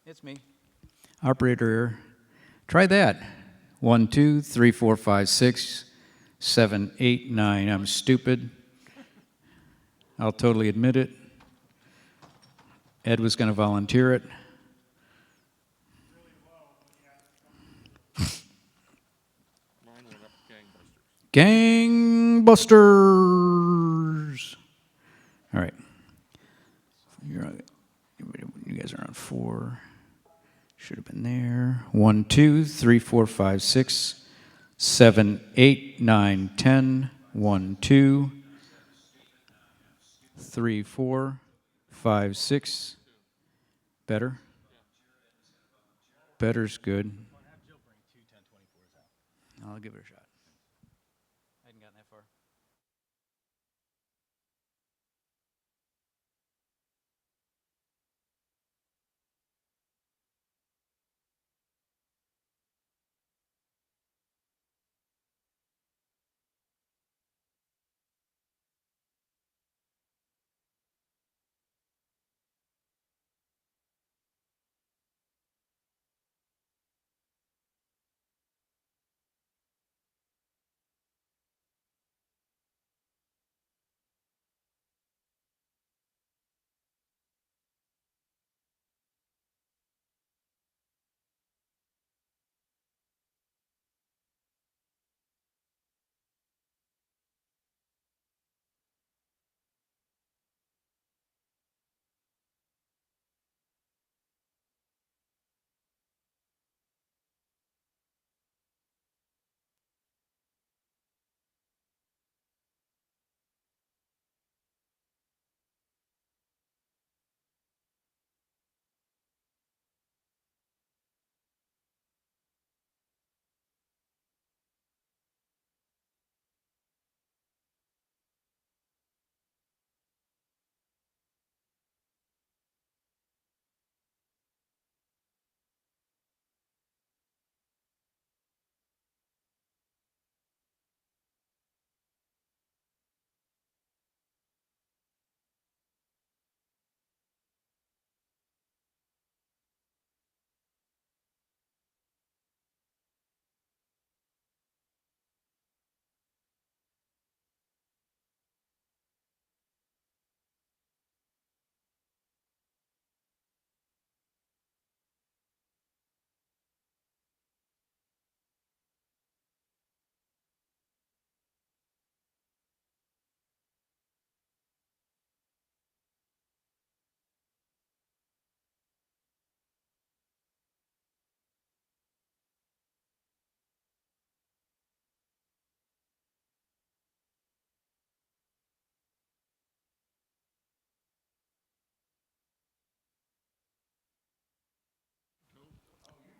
It's me. Operator, try that. 1, 2, 3, 4, 5, 6, 7, 8, 9. I'm stupid. I'll totally admit it. Ed was going to volunteer it. Mine went up gangbusters. Gangbusters! All right. You guys are on 4. Should have been there. 1, 2, 3, 4, 5, 6, 7, 8, 9, 10. 1, 2, 3, 4, 5, 6. Better? Better's good. I'll give it a shot. I hadn't gotten that far.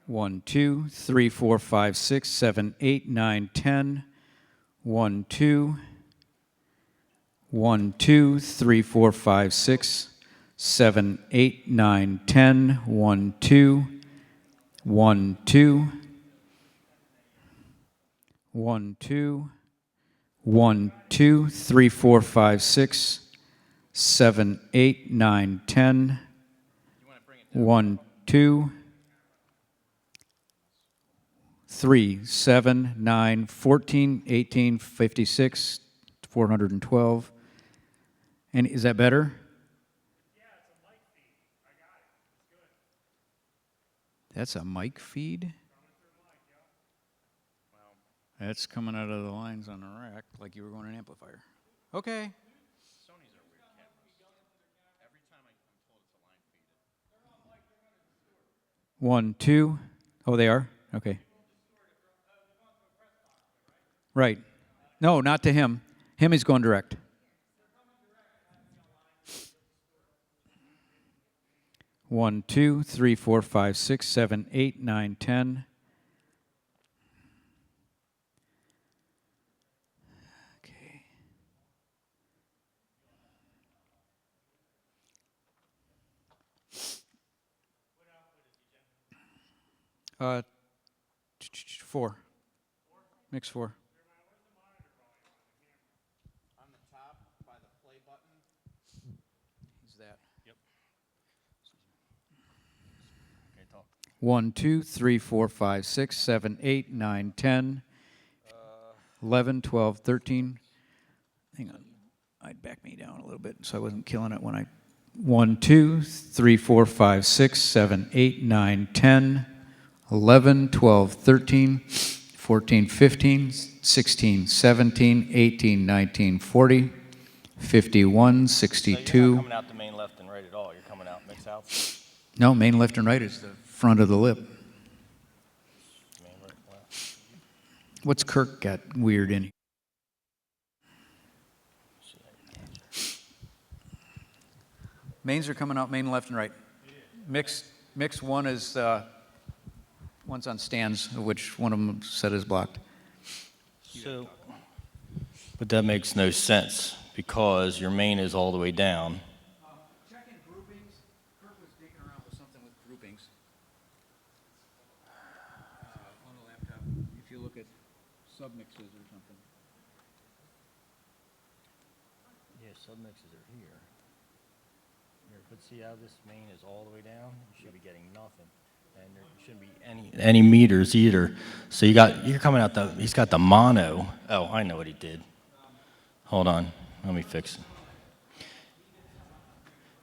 1, 2, 3, 4, 5, 6, 7, 8, 9, 10. 1, 2. 1, 2, 3, 4, 5, 6, 7, 8, 9, 10. 1, 2. 1, 2. 1, 2. 1, 2, 3, 4, 5, 6, 7, 8, 9, 10. 1, 2. 3, 7, 9, 14, 18, 56, 412. And is that better? Yeah, it's a mic feed. I got it. It's good. That's a mic feed? Coming through mic, yeah. Well, That's coming out of the lines on the rack like you were going to an amplifier. Okay. Sony's are weird cameras. Every time I'm told it's a line feed. 1, 2. Oh, they are? Okay. Right. No, not to him. Him is going direct. 1, 2, 3, 4, 5, 6, 7, 8, 9, 10. Okay. Uh, 4. Mix 4. On the top, by the play button. Is that? Yep. Okay, 1, 2, 3, 4, 5, 6, 7, 8, 9, 10, 11, 12, 13. Hang on. I'd back me down a little bit so I wasn't killing it when I. 1, 2, 3, 4, 5, 6, 7, 8, 9, 10, 11, 12, 13, 14, 15, 16, 17, 18, 19, 40, 51, So you're 62. not coming out the main left and right at all. You're coming out mix out. No, main left and right is the front of the lip. Main right, left. What's Kirk got weird in? Mains are coming out main left and right. Mix one is one's on stands, which one of them set is blocked. So, but that makes no sense because your main is all the way down. Check in groupings. Kirk was digging around with something with groupings on the laptop. If you look at submixes or something. Yeah, submixes are here. But see how this main is all the way down? You should be getting nothing. And there shouldn't be any meters either. So you're coming out he's got the mono. Oh, I know what he did. Hold on, let me fix it.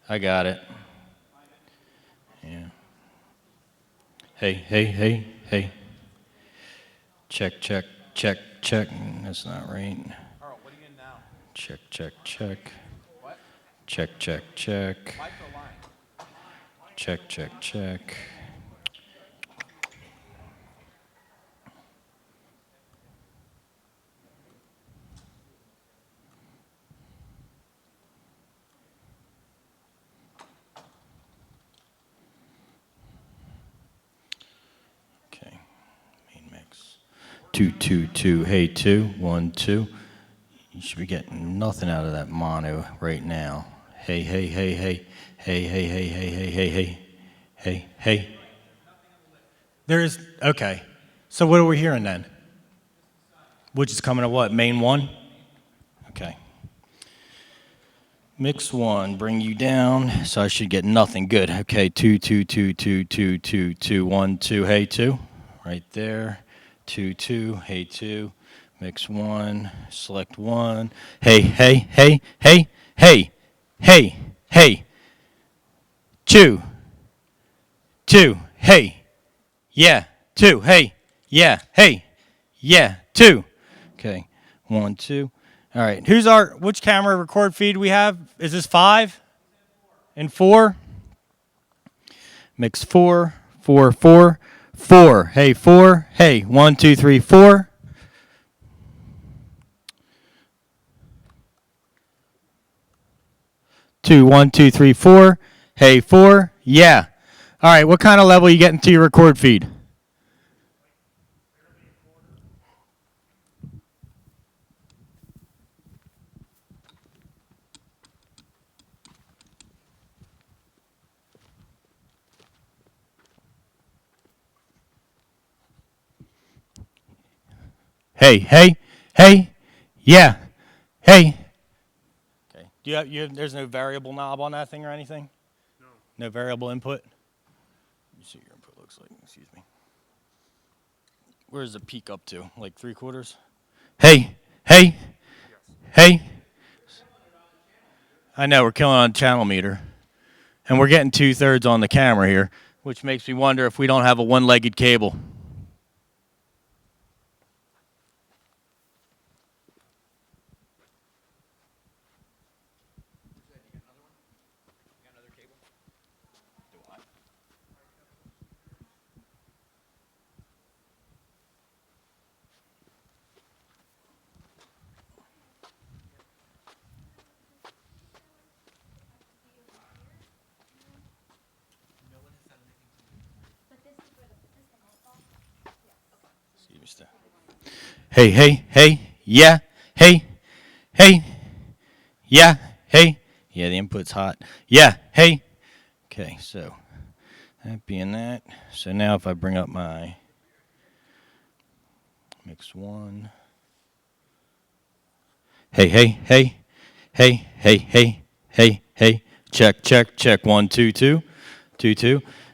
I got it. Yeah. Hey. Check. That's not right. Carl, what are you in now? Check. What? Check. Mic or line? Check. Okay, main mix. 2. Hey, 2. 1, 2. You should be getting nothing out of that mono right now. Hey. There is, okay. So what are we hearing then? Which is coming to what? Main 1? Okay. Mix 1, bring you down, so I should get nothing. Good. Okay, 2, 1, 2, hey 2. Right there. 2, hey 2. Mix 1, select 1. Hey. 2, hey. Yeah, 2, hey. Yeah, 2. Okay, 1, 2. All right, which camera record feed we have? Is this 5? And 4? Mix 4. Hey, 4. Hey, 1, 2, 3, 4. Two, 1, 2, 3, 4. Hey, 4. Yeah. All right, what kind of level you getting to your record feed? Hey. Yeah. Hey. Okay. There's no variable knob on that thing or anything? No. No variable input? Let me see what your input looks like. Excuse me. Where's the peak up to? Like 3/4? Hey. I know, we're killing on channel meter. And we're getting 2/3 on the camera here, which makes me wonder if we don't have a one-legged cable. Hey, yeah, hey, yeah, hey. Yeah, the input's hot. Yeah, hey. Okay, so that being that, so now if I bring up my mix 1. Hey. Check. 1, 2, 2.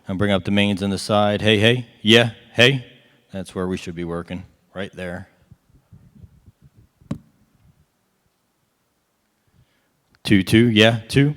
And bring up the mains on the side. Hey, hey, yeah, hey. That's where we should be working, right there. 2, 2, yeah, 2.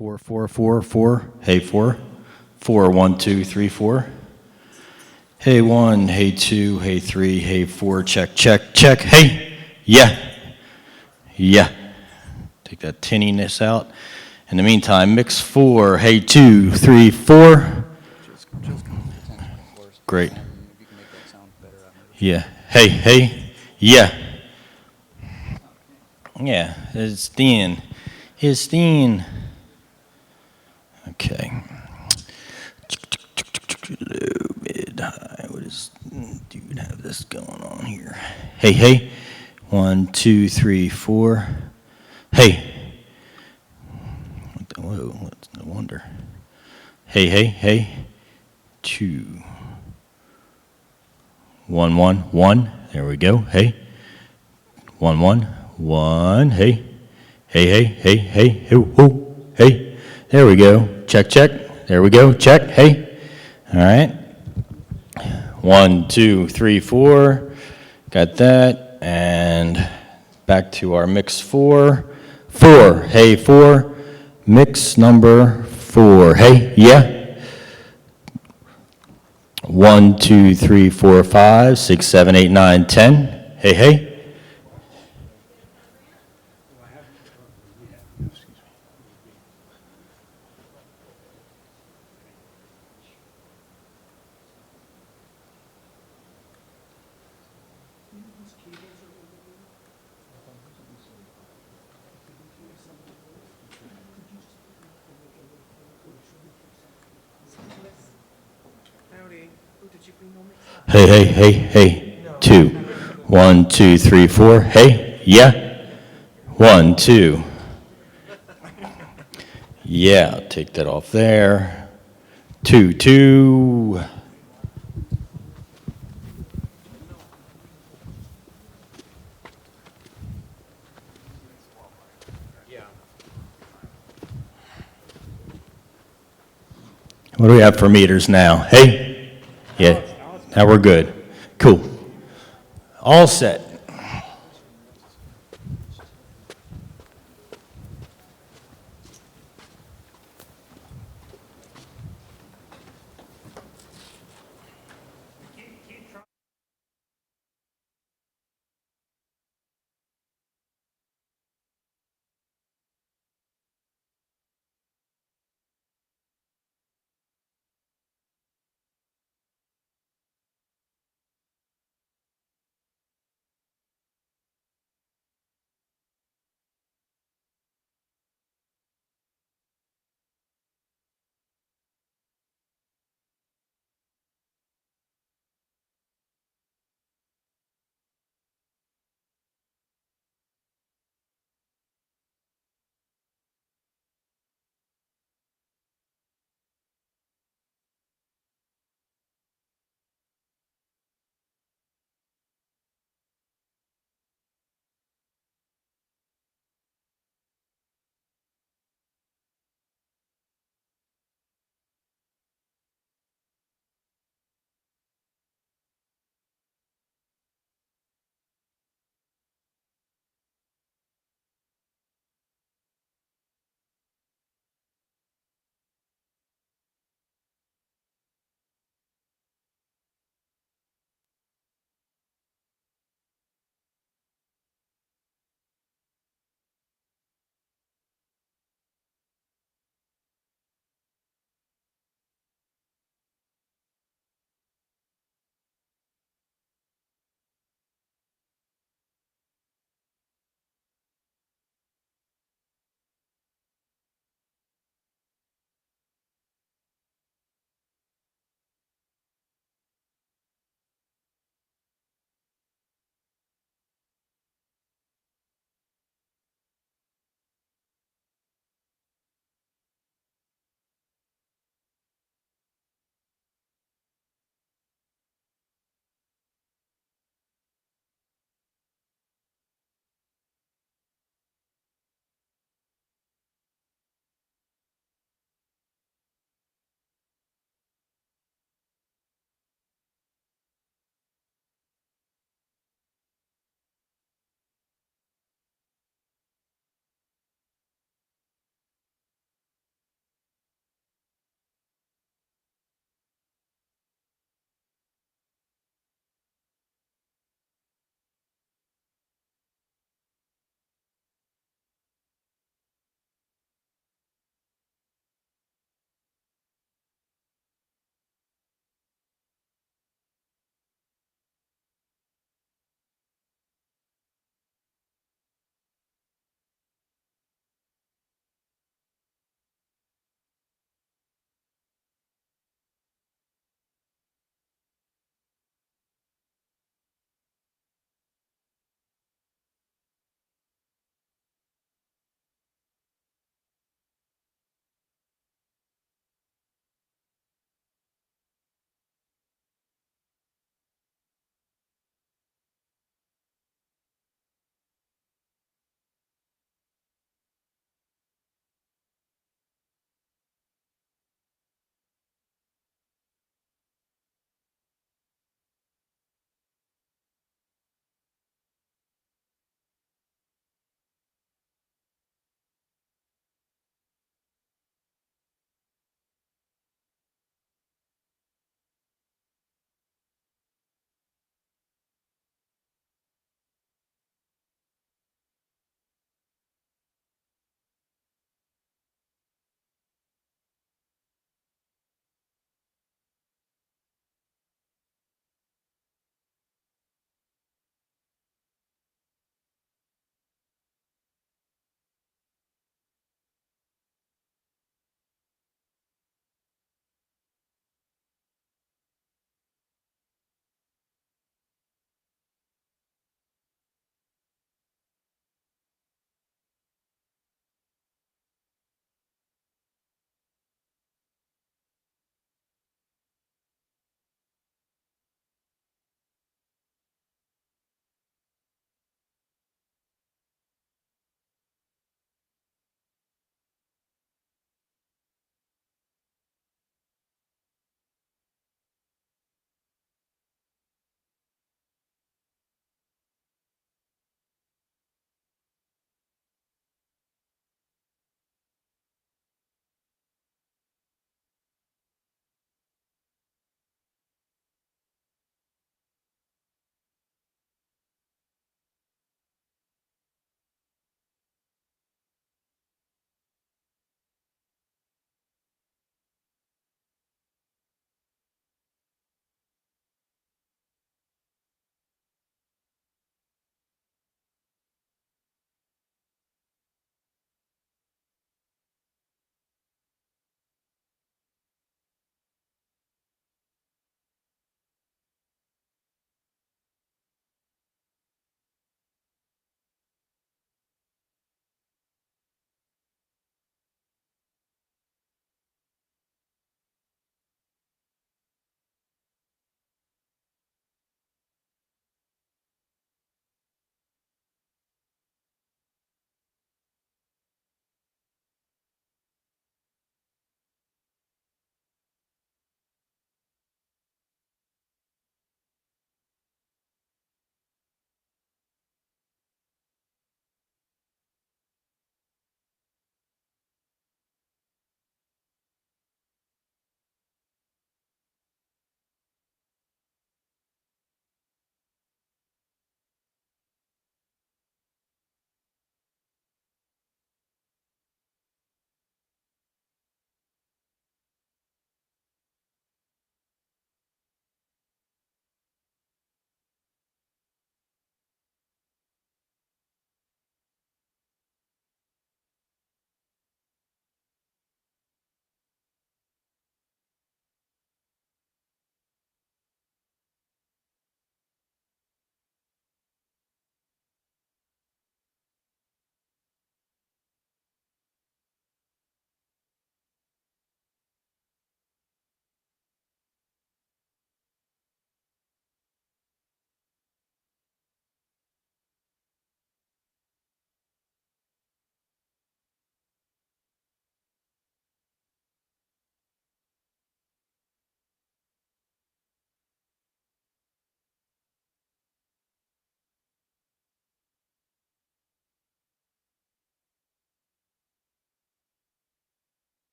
Four, four, four, four. Hey, 4. 4, 1, 2, 3, 4. Hey, 1, hey, 2, hey, 3, hey, 4. Check, check, check. Hey, yeah, yeah. Take that tinniness out. In the meantime, mix 4. Hey, 2, 3, 4. Great. Yeah. Hey, hey, yeah. Yeah, it's thin. It's thin. Okay. Low, mid, high. What is dude have this going on here? Hey, hey. 1, 2, 3, 4. Hey. Whoa, what's no wonder. Hey, hey, hey. 2. 1, 1, 1. There we go. Hey. 1, 1, 1. Hey. Hey, hey, hey, hey, hey, whoa, hey. There we go. Check, check. There we go. Check. Hey. All right. 1, 2, 3, 4. Got that. And back to our mix 4. 4. Hey, 4. Mix number 4. Hey, yeah. 1, 2, 3, 4, 5, 6, 7, 8, 9, 10. Hey, hey. Hey, hey, hey, hey. 2. 1, 2, 3, 4. Hey, yeah. 1, 2. Yeah, take that off there. 2, 2. What do we have for meters now? Hey? Yeah, now we're good. Cool. All set.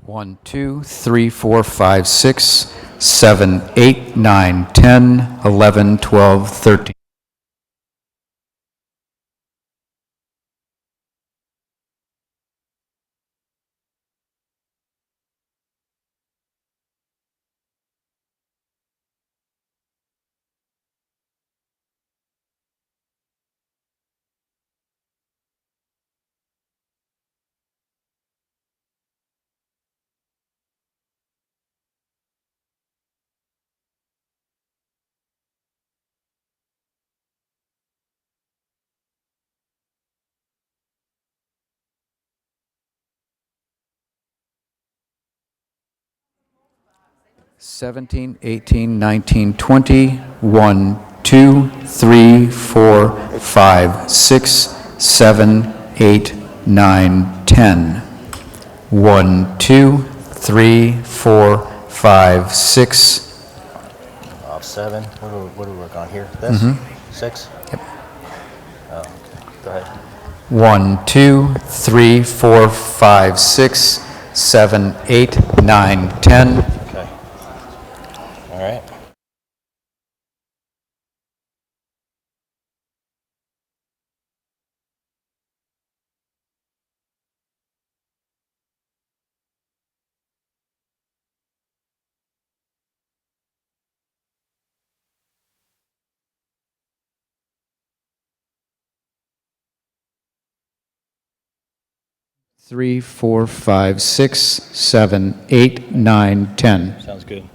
1, 2, 3, 4, 5, 6, 7, 8, 9, 10, 11, 12, 13. 17, 18, 19, 20, 1, 2, 3, 4, 5, 6, 7, 8, 9, 10. 1, 2, 3, 4, 5, 6. 7. What do we work on here? This? 6? Yep. Oh, okay. Go ahead. 1, 2, 3, 4, 5, 6, 7, 8, 9, 10. Okay. All right. 3, 4, 5, 6, 7, 8, 9, 10. Sounds good.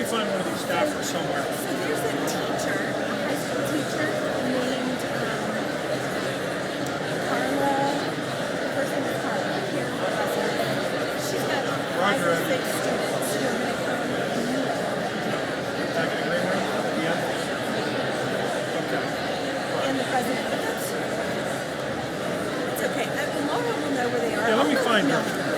me find one of these staffers somewhere. So there's a teacher, a high school teacher named Carla. The first name is Carla. Karen Professor. She's got 5 or 6 students who are going to come and meet Back in the green room? Yeah. Okay. and the president. But it's okay. Laura will know where they are. Yeah, let me I'll find email her.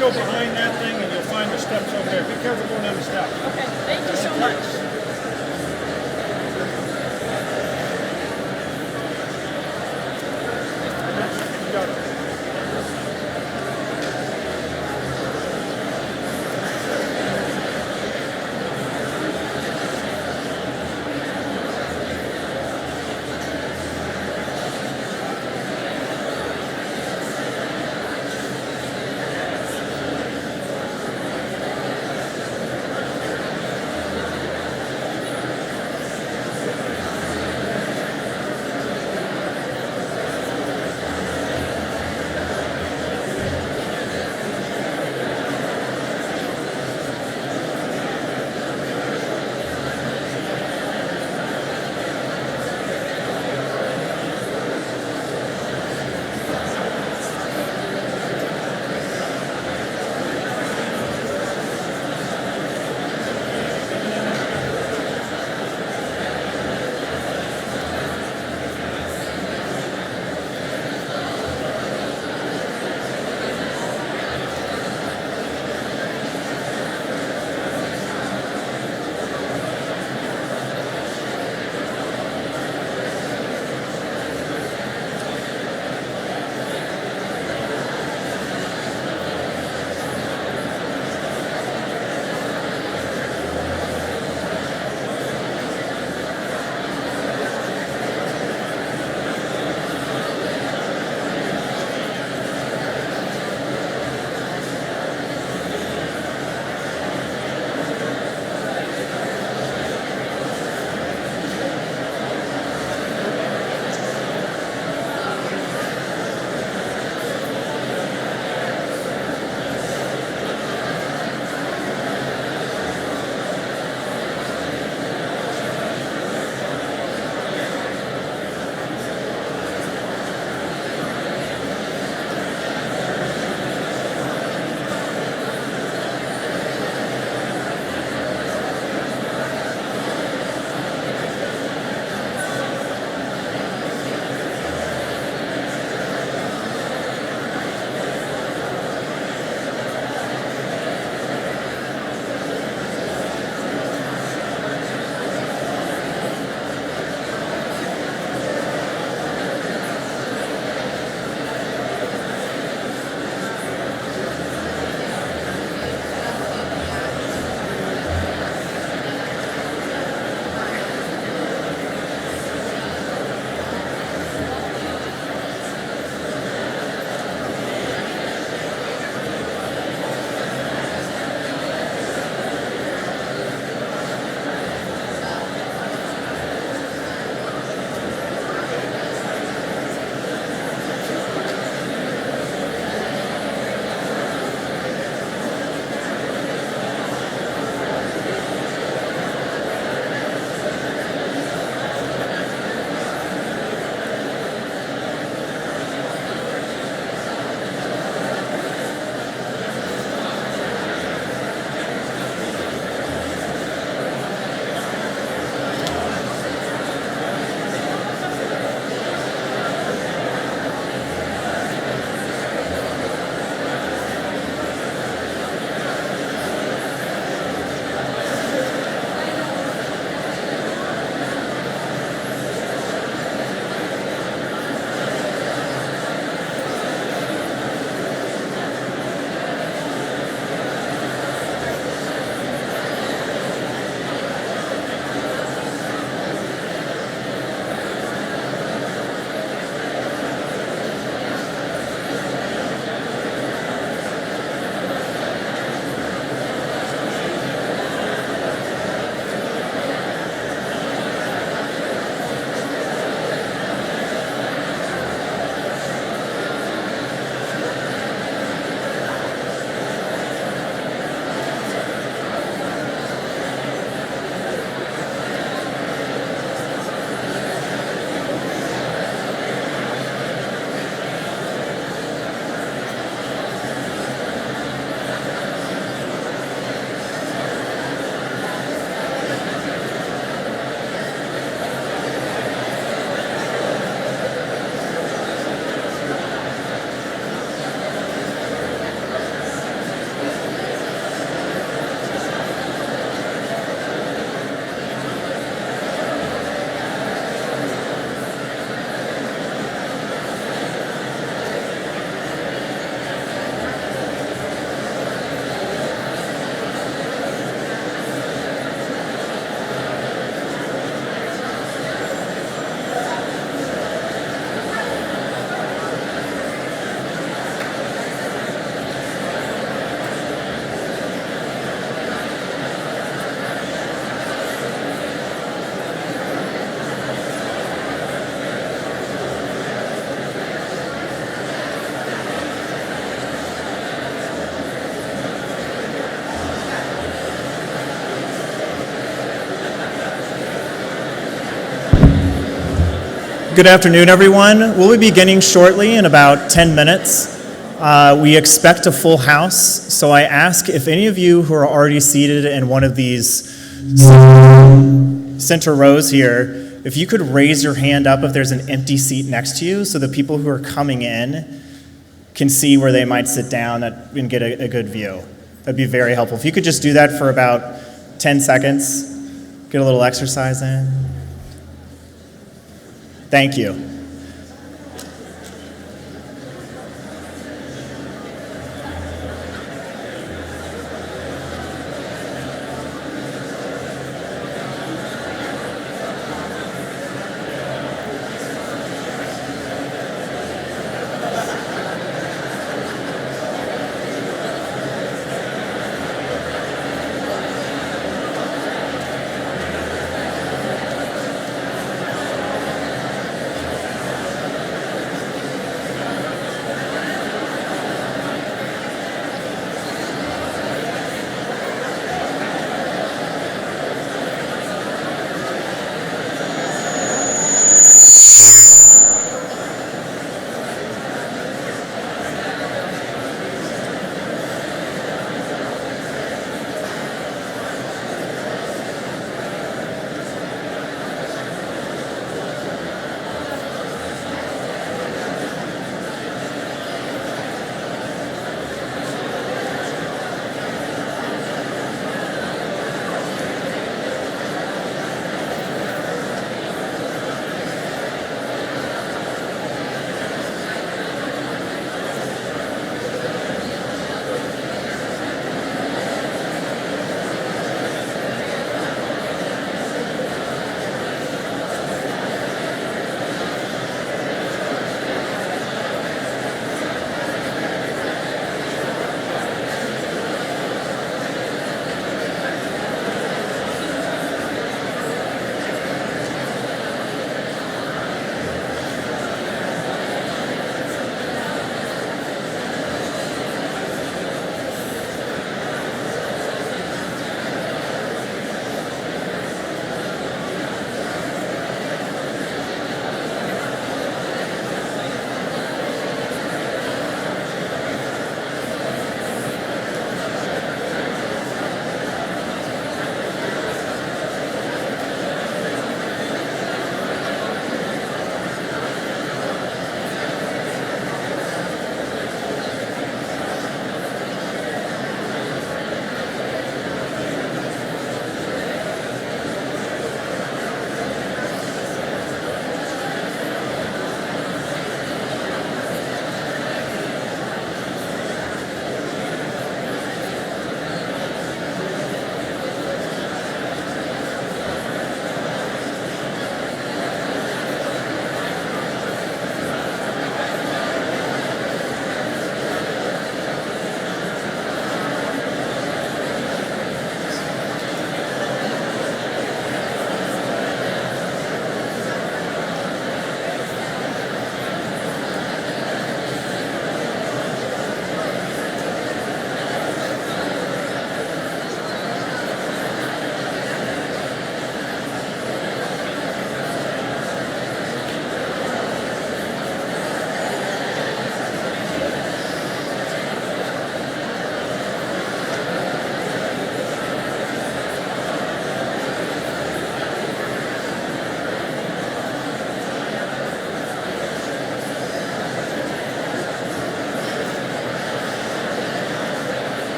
go behind that thing and you'll find the steps over there. Be careful going down the steps. Okay, thank you so much. You got it. Good afternoon, everyone. We'll be beginning shortly in about 10 minutes. We expect a full house, so I ask if any of you who are already seated in one of these center rows here, if you could raise your hand up if there's an empty seat next to you so the people who are coming in can see where they might sit down and get a good view. That'd be very helpful. If you could just do that for about 10 seconds, get a little exercise in. Thank you.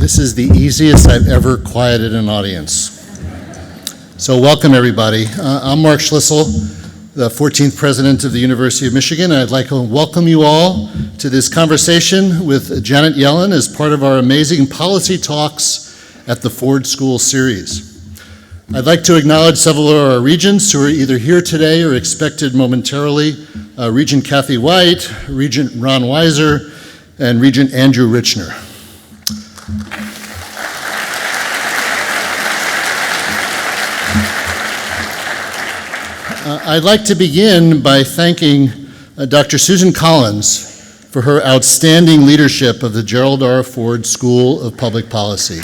This is the easiest I've ever quieted an audience. So welcome, everybody. I'm Mark Schlissel, the 14th president of the University of Michigan, and I'd like to welcome you all to this conversation with Janet Yellen as part of our amazing policy talks at the Ford School series. I'd like to acknowledge several of our regents who are either here today or expected momentarily, Regent Kathy White, Regent Ron Weiser, and Regent Andrew Richner. I'd like to begin by thanking Dr. Susan Collins for her outstanding leadership of the Gerald R. Ford School of Public Policy.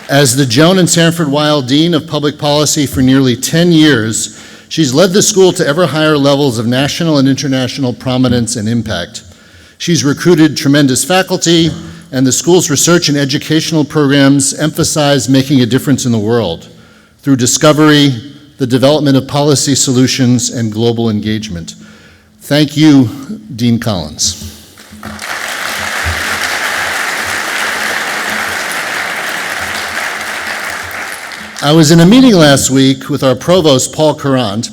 As the Joan and Sanford Weill Dean of Public Policy for nearly 10 years, she's led the school to ever higher levels of national and international prominence and impact. She's recruited tremendous faculty, and the school's research and educational programs emphasize making a difference in the world through discovery, the development of policy solutions, and global engagement. Thank you, Dean Collins. I was in a meeting last week with our provost, Paul Courant,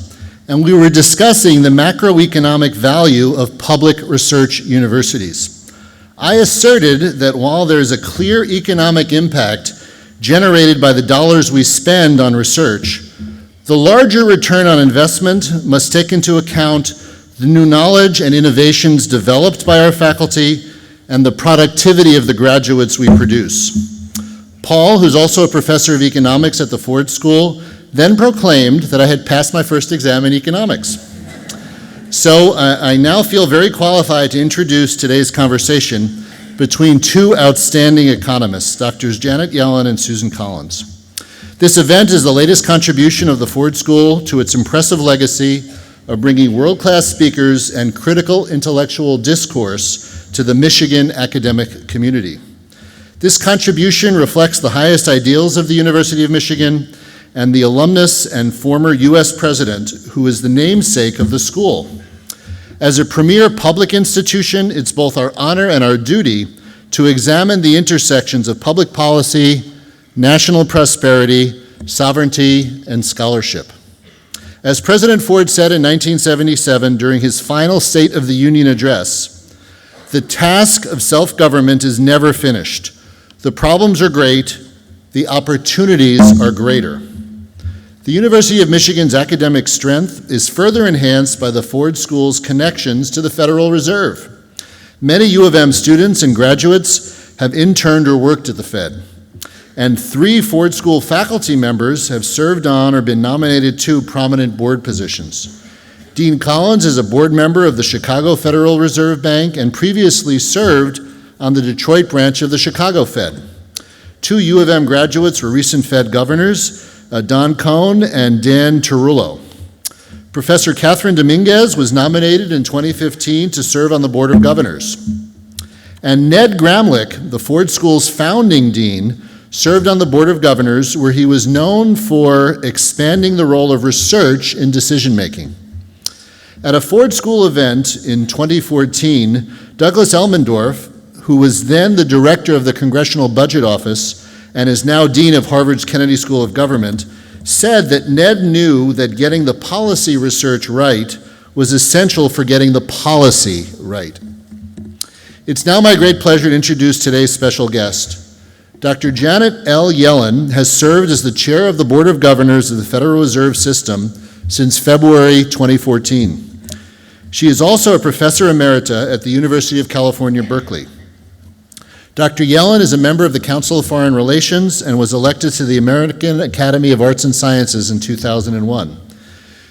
and we were discussing the macroeconomic value of public research universities. I asserted that while there is a clear economic impact generated by the dollars we spend on research, the larger return on investment must take into account the new knowledge and innovations developed by our faculty and the productivity of the graduates we produce. Paul, who's also a professor of economics at the Ford School, then proclaimed that I had passed my first exam in economics. So I now feel very qualified to introduce today's conversation between two outstanding economists, Drs. Janet Yellen and Susan Collins. This event is the latest contribution of the Ford School to its impressive legacy of bringing world-class speakers and critical intellectual discourse to the Michigan academic community. This contribution reflects the highest ideals of the University of Michigan and the alumnus and former U.S. president who is the namesake of the school. As a premier public institution, it's both our honor and our duty to examine the intersections of public policy, national prosperity, sovereignty, and scholarship. As President Ford said in 1977 during his final State of the Union address, "The task of self-government is never finished. The problems are great, the opportunities are greater." The University of Michigan's academic strength is further enhanced by the Ford School's connections to the Federal Reserve. Many U of M students and graduates have interned or worked at the Fed, and 3 Ford School faculty members have served on or been nominated to prominent board positions. Dean Collins is a board member of the Chicago Federal Reserve Bank and previously served on the Detroit branch of the Chicago Fed. 2 U of M graduates were recent Fed governors, Don Cohn and Dan Tarullo. Professor Catherine Dominguez was nominated in 2015 to serve on the Board of Governors. And Ned Gramlich, the Ford School's founding dean, served on the Board of Governors, where he was known for expanding the role of research in decision-making. At a Ford School event in 2014, Douglas Elmendorf, who was then the director of the Congressional Budget Office and is now dean of Harvard's Kennedy School of Government, said that Ned knew that getting the policy research right was essential for getting the policy right. It's now my great pleasure to introduce today's special guest. Dr. Janet L. Yellen has served as the chair of the Board of Governors of the Federal Reserve System since February 2014. She is also a professor emerita at the University of California, Berkeley. Dr. Yellen is a member of the Council of Foreign Relations and was elected to the American Academy of Arts and Sciences in 2001.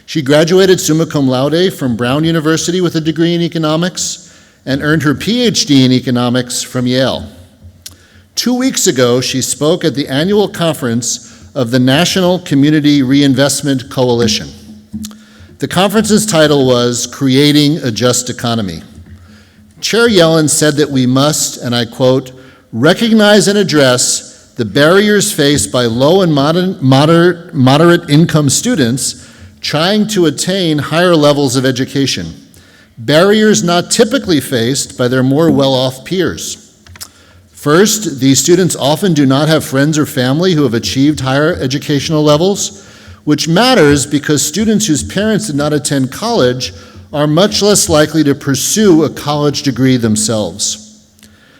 She graduated summa cum laude from Brown University with a degree in economics and earned her PhD in economics from Yale. 2 weeks ago, she spoke at the annual conference of the National Community Reinvestment Coalition. The conference's title was Creating a Just Economy. Chair Yellen said that we must, and I quote, recognize and address the barriers faced by low and moderate income students trying to attain higher levels of education, barriers not typically faced by their more well-off peers. First, these students often do not have friends or family who have achieved higher educational levels, which matters because students whose parents did not attend college are much less likely to pursue a college degree themselves.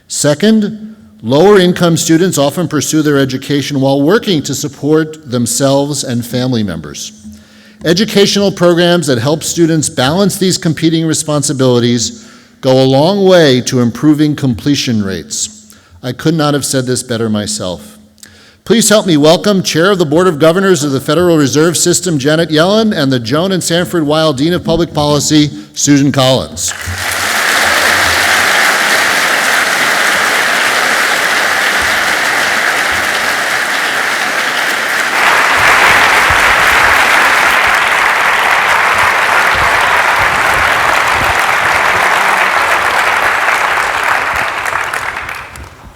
Second, lower income students often pursue their education while working to support themselves and family members. Educational programs that help students balance these competing responsibilities go a long way to improving completion rates. I could not have said this better myself. Please help me welcome Chair of the Board of Governors of the Federal Reserve System, Janet Yellen, and the Joan and Sanford Weill Dean of Public Policy, Susan Collins.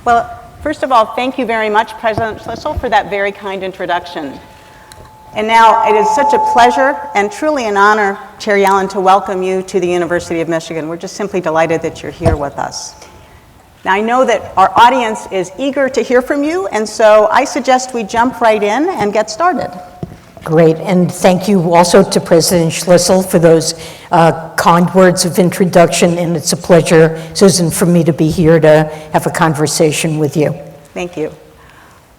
Well, first of all, thank you very much, President Schlissel, for that very kind introduction. And now, it is such a pleasure and truly an honor, Chair Yellen, to welcome you to the University of Michigan. We're just simply delighted that you're here with us. Now, I know that our audience is eager to hear from you, and so I suggest we jump right in and get started. Great, and thank you also to President Schlissel for those kind words of introduction, and it's a pleasure, Susan, for me to be here to have a conversation with you. Thank you.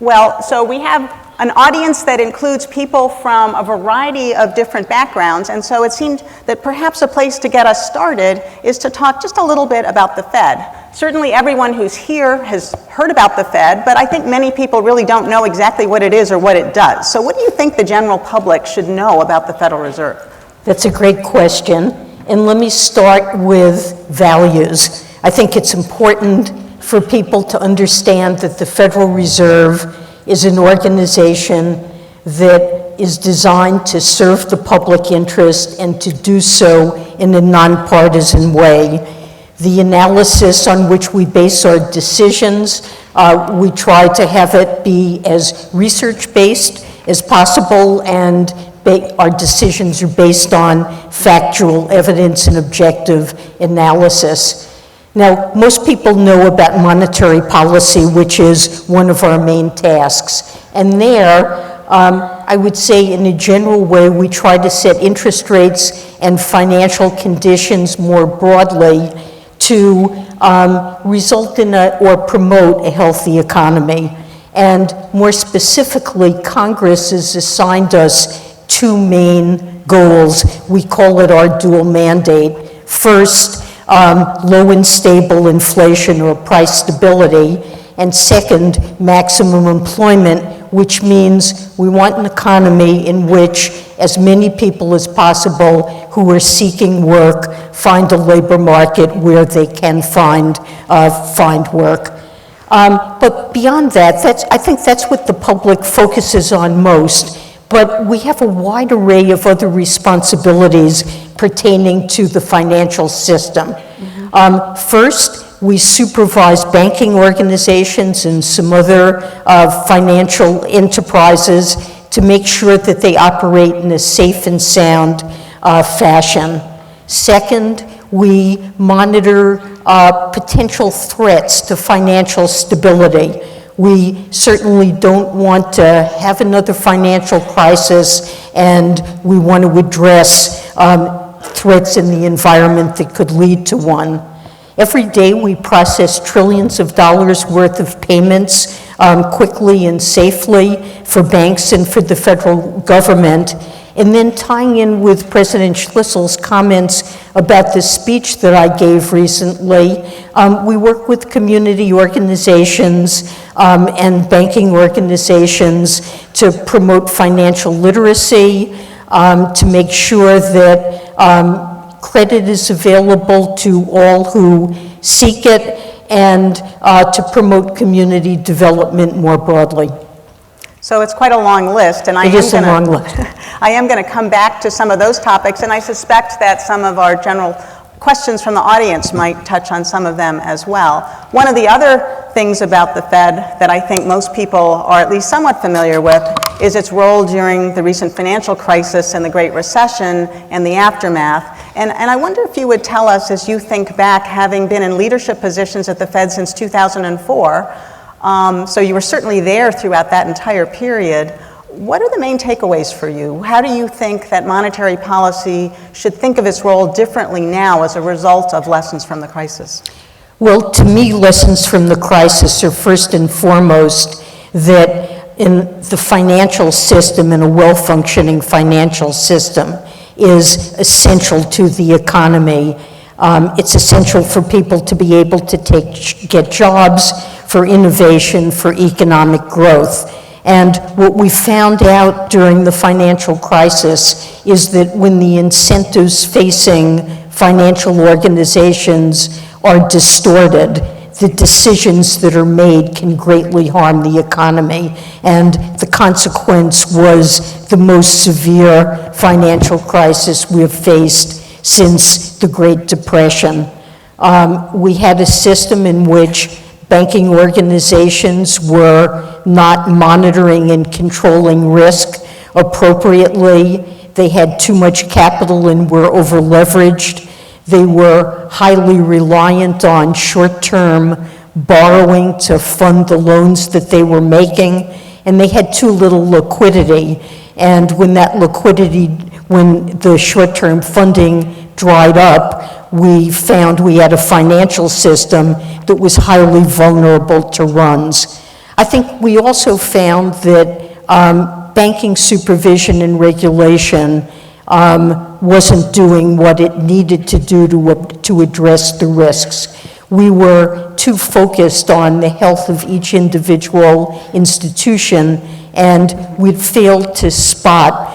Well, so we have an audience that includes people from a variety of different backgrounds, and so it seemed that perhaps a place to get us started is to talk just a little bit about the Fed. Certainly everyone who's here has heard about the Fed, but I think many people really don't know exactly what it is or what it does. So what do you think the general public should know about the Federal Reserve? That's a great question, and let me start with values. I think it's important for people to understand that the Federal Reserve is an organization that is designed to serve the public interest and to do so in a nonpartisan way. The analysis on which we base our decisions, we try to have it be as research-based as possible, and our decisions are based on factual evidence and objective analysis. Now, most people know about monetary policy, which is one of our main tasks. And there, I would say in a general way, we try to set interest rates and financial conditions more broadly to result in or promote a healthy economy. And more specifically, Congress has assigned us two main goals. We call it our dual mandate. First, low and stable inflation or price stability, and second, maximum employment, which means we want an economy in which as many people as possible who are seeking work find a labor market where they can find work. But beyond that, I think that's what the public focuses on most. But we have a wide array of other responsibilities pertaining to the financial system. First, we supervise banking organizations and some other financial enterprises to make sure that they operate in a safe and sound fashion. Second, we monitor potential threats to financial stability. We certainly don't want to have another financial crisis, and we want to address threats in the environment that could lead to one. Every day we process trillions of dollars worth of payments quickly and safely for banks and for the federal government. And then tying in with President Schlissel's comments about the speech that I gave recently, we work with community organizations and banking organizations to promote financial literacy, to make sure that credit is available to all who seek it, and to promote community development more broadly. So it's quite a long list, and I am am going to come back to some of those topics, and I suspect that some of our general questions from the audience might touch on some of them as well. One of the other things about the Fed that I think most people are at least somewhat familiar with is its role during the recent financial crisis and the Great Recession and the aftermath. And I wonder if you would tell us, as you think back, having been in leadership positions at the Fed since 2004, so you were certainly there throughout that entire period, what are the main takeaways for you? How do you think that monetary policy should think of its role differently now as a result of lessons from the crisis? Well, to me, lessons from the crisis are first and foremost that in the financial system, in a well-functioning financial system, is essential to the economy. It's essential for people to be able to get jobs, for innovation, for economic growth. And what we found out during the financial crisis is that when the incentives facing financial organizations are distorted, the decisions that are made can greatly harm the economy. And the consequence was the most severe financial crisis we have faced since the Great Depression. We had a system in which banking organizations were not monitoring and controlling risk appropriately. They had too much capital and were over-leveraged. They were highly reliant on short-term borrowing to fund the loans that they were making, and they had too little liquidity. And when the short-term funding dried up, we found we had a financial system that was highly vulnerable to runs. I think we also found that banking supervision and regulation wasn't doing what it needed to do to address the risks. We were too focused on the health of each individual institution, and we'd failed to spot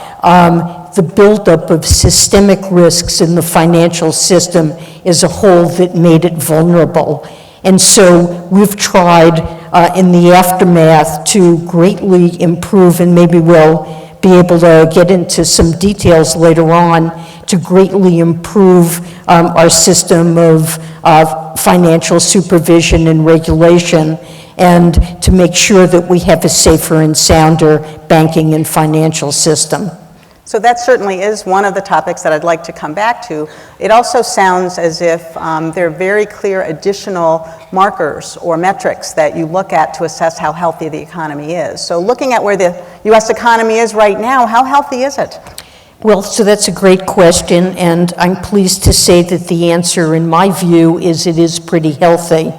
the buildup of systemic risks in the financial system as a whole that made it vulnerable. And so we've tried in the aftermath to greatly improve, and maybe we'll be able to get into some details later on, to greatly improve our system of financial supervision and regulation, and to make sure that we have a safer and sounder banking and financial system. So that certainly is one of the topics that I'd like to come back to. It also sounds as if there are very clear additional markers or metrics that you look at to assess how healthy the economy is. So looking at where the U.S. economy is right now, how healthy is it? Well, so that's a great question, and I'm pleased to say that the answer, in my view, is it is pretty healthy.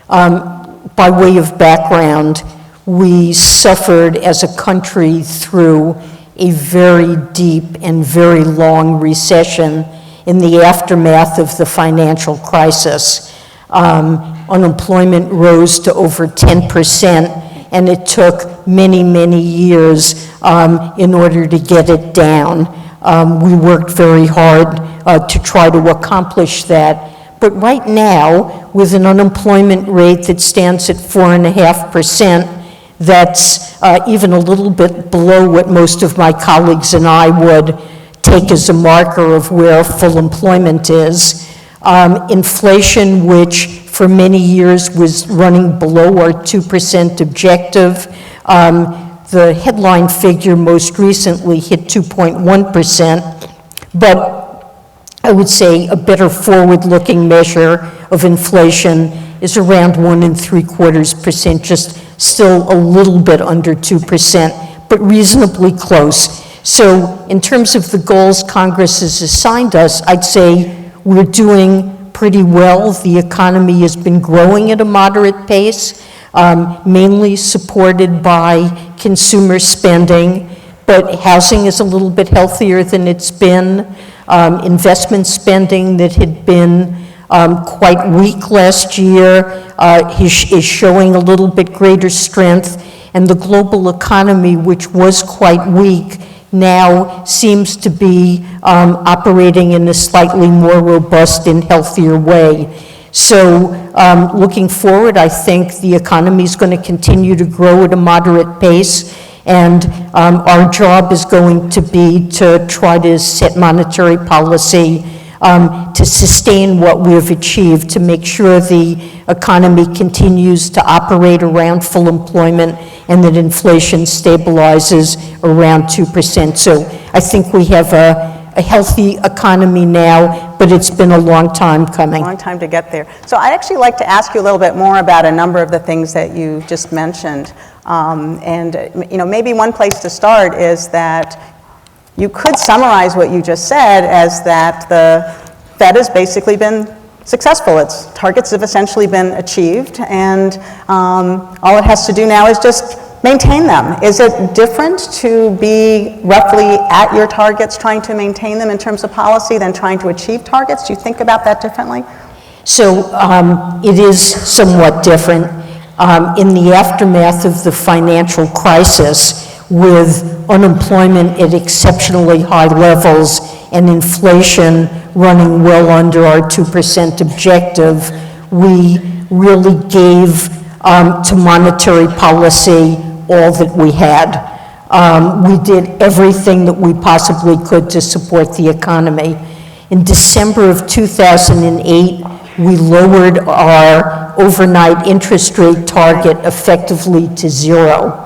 By way of background, we suffered as a country through a very deep and very long recession in the aftermath of the financial crisis. Unemployment rose to over 10%, and it took many, many years in order to get it down. We worked very hard to try to accomplish that. But right now, with an unemployment rate that stands at 4.5%, that's even a little bit below what most of my colleagues and I would take as a marker of where full employment is. Inflation, which for many years was running below our 2% objective, the headline figure most recently hit 2.1%, but I would say a better forward-looking measure of inflation is around 1.75%, just still a little bit under 2%, but reasonably close. So in terms of the goals Congress has assigned us, I'd say we're doing pretty well. The economy has been growing at a moderate pace, mainly supported by consumer spending, but housing is a little bit healthier than it's been. Investment spending that had been quite weak last year is showing a little bit greater strength, and the global economy, which was quite weak, now seems to be operating in a slightly more robust and healthier way. So looking forward, I think the economy is going to continue to grow at a moderate pace, and our job is going to be to try to set monetary policy to sustain what we've achieved, to make sure the economy continues to operate around full employment and that inflation stabilizes around 2%. So I think we have a healthy economy now, but it's been a long time coming. Long time to get there. So I'd actually like to ask you a little bit more about a number of the things that you just mentioned. Maybe one place to start is that you could summarize what you just said as that the Fed has basically been successful. Its targets have essentially been achieved, and all it has to do now is just maintain them. Is it different to be roughly at your targets, trying to maintain them in terms of policy, than trying to achieve targets? Do you think about that differently? So it is somewhat different. In the aftermath of the financial crisis, with unemployment at exceptionally high levels and inflation running well under our 2% objective, we really gave to monetary policy all that we had. We did everything that we possibly could to support the economy. In December of 2008, we lowered our overnight interest rate target effectively to 0.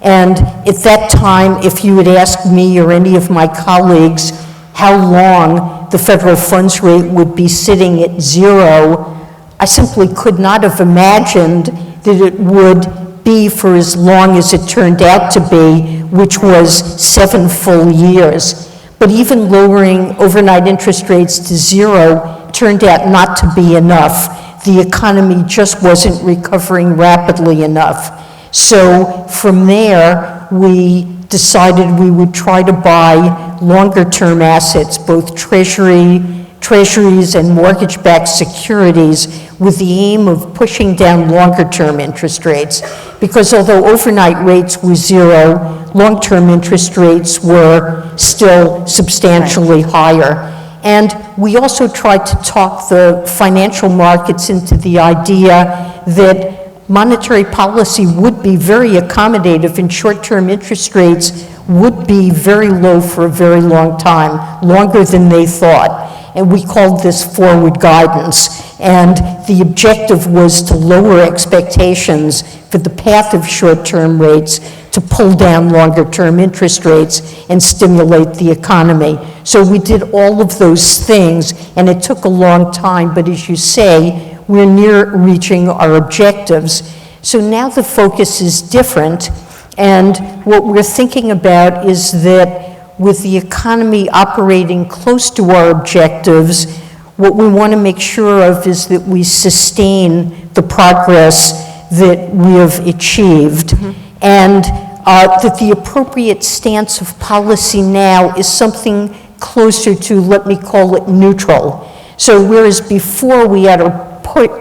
And at that time, if you had asked me or any of my colleagues how long the federal funds rate would be sitting at 0, I simply could not have imagined that it would be for as long as it turned out to be, which was 7 full years. But even lowering overnight interest rates to 0 turned out not to be enough. The economy just wasn't recovering rapidly enough. So from there, we decided we would try to buy longer-term assets, both treasuries and mortgage-backed securities, with the aim of pushing down longer-term interest rates. Because although overnight rates were 0, long-term interest rates were still substantially higher. And we also tried to talk the financial markets into the idea that monetary policy would be very accommodative and short-term interest rates would be very low for a very long time, longer than they thought. And we called this forward guidance. And the objective was to lower expectations for the path of short-term rates, to pull down longer-term interest rates and stimulate the economy. So we did all of those things, and it took a long time, but as you say, we're near reaching our objectives. So now the focus is different, and what we're thinking about is that with the economy operating close to our objectives, what we want to make sure of is that we sustain the progress that we have achieved, and that the appropriate stance of policy now is something closer to, let me call it, neutral. So whereas before we had our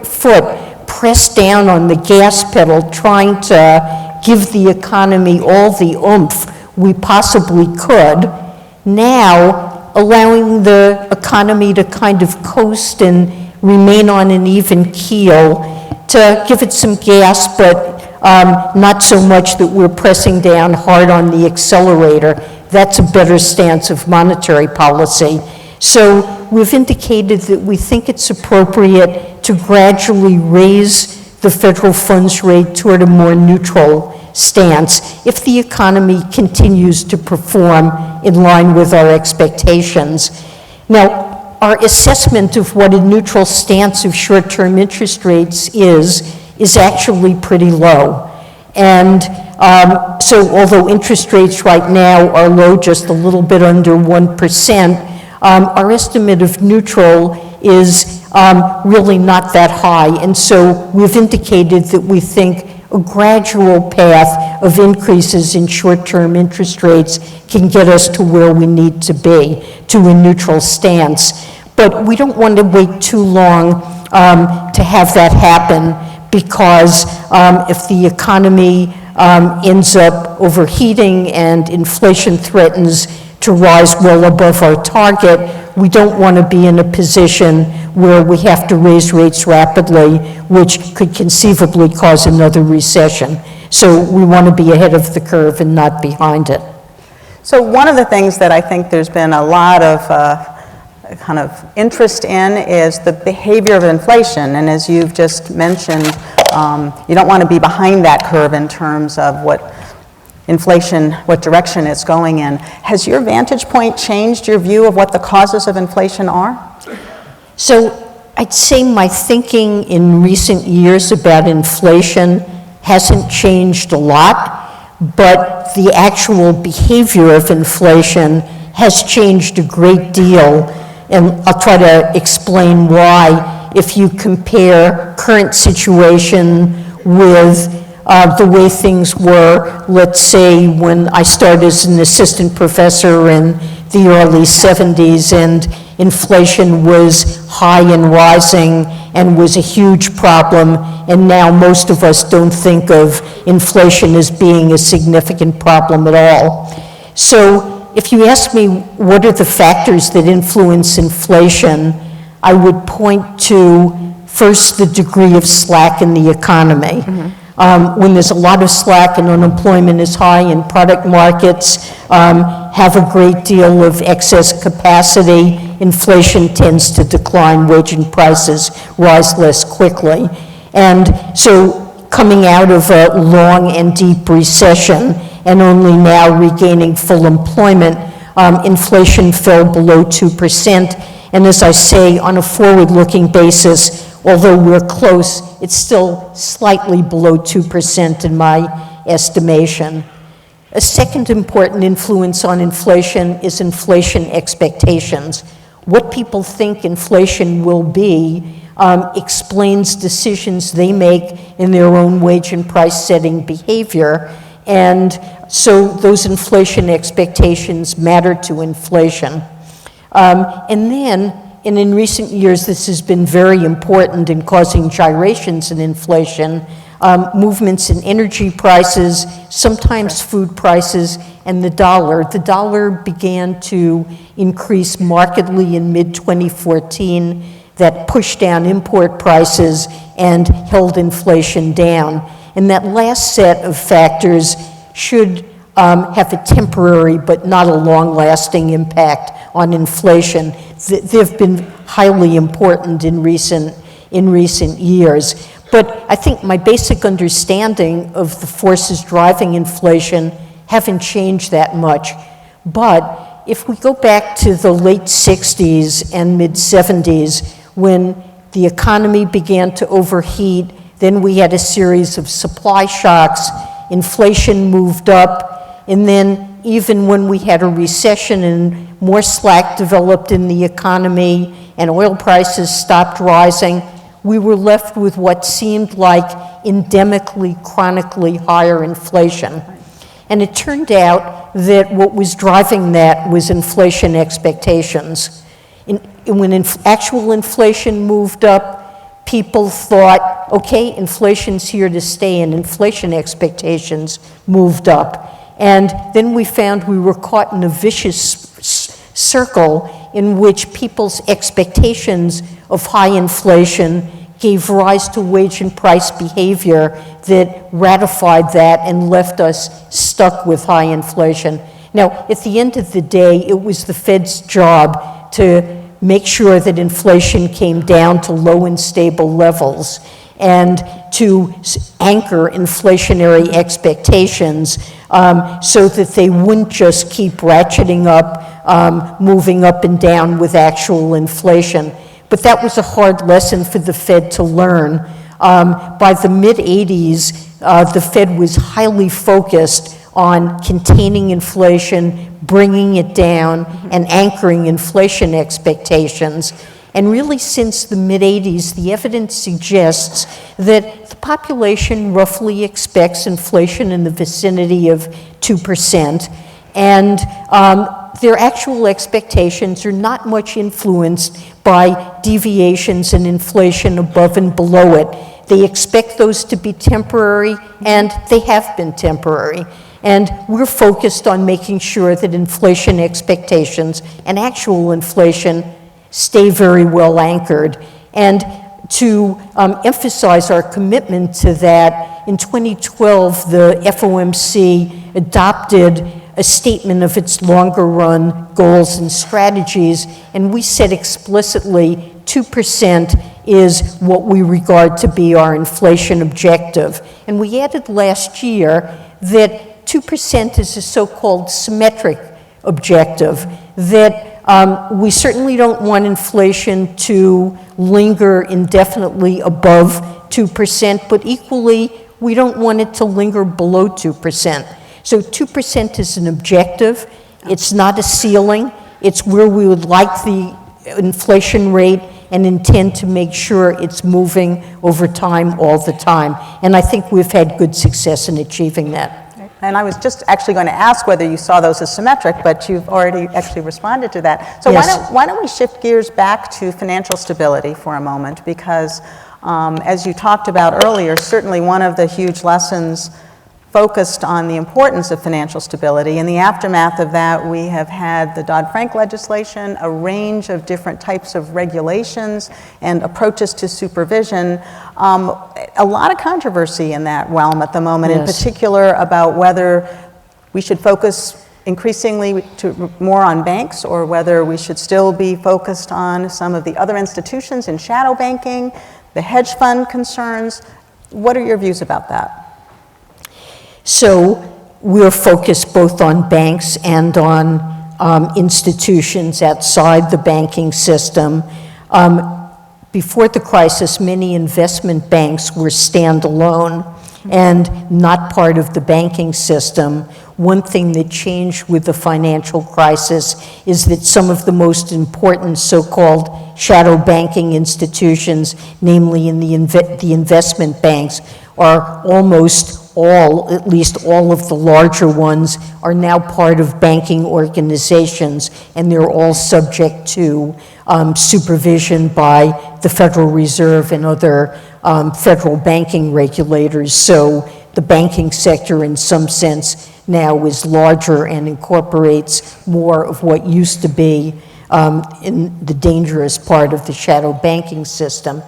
foot pressed down on the gas pedal, trying to give the economy all the oomph we possibly could, now allowing the economy to kind of coast and remain on an even keel, to give it some gas, but not so much that we're pressing down hard on the accelerator. That's a better stance of monetary policy. So we've indicated that we think it's appropriate to gradually raise the federal funds rate toward a more neutral stance if the economy continues to perform in line with our expectations. Now, our assessment of what a neutral stance of short-term interest rates is actually pretty low. And so although interest rates right now are low, just a little bit under 1%, our estimate of neutral is really not that high. And so we've indicated that we think a gradual path of increases in short-term interest rates can get us to where we need to be, to a neutral stance. But we don't want to wait too long to have that happen, because if the economy ends up overheating and inflation threatens to rise well above our target, we don't want to be in a position where we have to raise rates rapidly, which could conceivably cause another recession. So we want to be ahead of the curve and not behind it. So one of the things that I think there's been a lot of kind of interest in is the behavior of inflation. And as you've just mentioned, you don't want to be behind that curve in terms of what inflation, what direction it's going in. Has your vantage point changed your view of what the causes of inflation are? So I'd say my thinking in recent years about inflation hasn't changed a lot, but the actual behavior of inflation has changed a great deal, and I'll try to explain why. If you compare current situation with the way things were, let's say, when I started as an assistant professor in the early 70s, and inflation was high and rising and was a huge problem, and now most of us don't think of inflation as being a significant problem at all. So if you ask me what are the factors that influence inflation, I would point to first the degree of slack in the economy. When there's a lot of slack and unemployment is high and product markets have a great deal of excess capacity, inflation tends to decline, wage and prices rise less quickly. And so coming out of a long and deep recession and only now regaining full employment, inflation fell below 2%. And as I say, on a forward-looking basis, although we're close, it's still slightly below 2% in my estimation. A second important influence on inflation is inflation expectations. What people think inflation will be explains decisions they make in their own wage and price setting behavior. And so those inflation expectations matter to inflation. And then, and in recent years, this has been very important in causing gyrations in inflation, movements in energy prices, sometimes food prices, and the dollar. The dollar began to increase markedly in mid-2014. That pushed down import prices and held inflation down. And that last set of factors should have a temporary but not a long-lasting impact on inflation. They've been highly important in recent years. But I think my basic understanding of the forces driving inflation haven't changed that much. But if we go back to the late 60s and mid-70s, when the economy began to overheat, then we had a series of supply shocks, inflation moved up, and then even when we had a recession and more slack developed in the economy and oil prices stopped rising, we were left with what seemed like endemically, chronically higher inflation. And it turned out that what was driving that was inflation expectations. When actual inflation moved up, people thought, okay, inflation's here to stay, and inflation expectations moved up. And then we found we were caught in a vicious circle in which people's expectations of high inflation gave rise to wage and price behavior that ratified that and left us stuck with high inflation. Now, at the end of the day, it was the Fed's job to make sure that inflation came down to low and stable levels and to anchor inflationary expectations so that they wouldn't just keep ratcheting up, moving up and down with actual inflation. But that was a hard lesson for the Fed to learn. By the mid-'80s, the Fed was highly focused on containing inflation, bringing it down, and anchoring inflation expectations. And really, since the mid-'80s, the evidence suggests that the population roughly expects inflation in the vicinity of 2%, and their actual expectations are not much influenced by deviations in inflation above and below it. They expect those to be temporary, and they have been temporary. And we're focused on making sure that inflation expectations and actual inflation stay very well anchored. And to emphasize our commitment to that, in 2012, the FOMC adopted a statement of its longer run goals and strategies, and we said explicitly 2% is what we regard to be our inflation objective. And we added last year that 2% is a so-called symmetric objective, that we certainly don't want inflation to linger indefinitely above 2%, but equally, we don't want it to linger below 2%. So 2% is an objective. It's not a ceiling. It's where we would like the inflation rate and intend to make sure it's moving over time all the time. And I think we've had good success in achieving that. And I was just actually going to ask whether you saw those as symmetric, but you've already actually responded to that. So Yes. why don't we shift gears back to financial stability for a moment? Because as you talked about earlier, certainly one of the huge lessons focused on the importance of financial stability. In the aftermath of that, we have had the Dodd-Frank legislation, a range of different types of regulations and approaches to supervision. A lot of controversy in that realm at the moment, in Yes. particular about whether we should focus increasingly more on banks or whether we should still be focused on some of the other institutions in shadow banking, the hedge fund concerns. What are your views about that? So we're focused both on banks and on institutions outside the banking system. Before the crisis, many investment banks were standalone and not part of the banking system. One thing that changed with the financial crisis is that some of the most important so-called shadow banking institutions, namely in the investment banks, are almost all, at least all of the larger ones, are now part of banking organizations, and they're all subject to supervision by the Federal Reserve and other federal banking regulators. So the banking sector, in some sense, now is larger and incorporates more of what used to be in the dangerous part of the shadow banking system.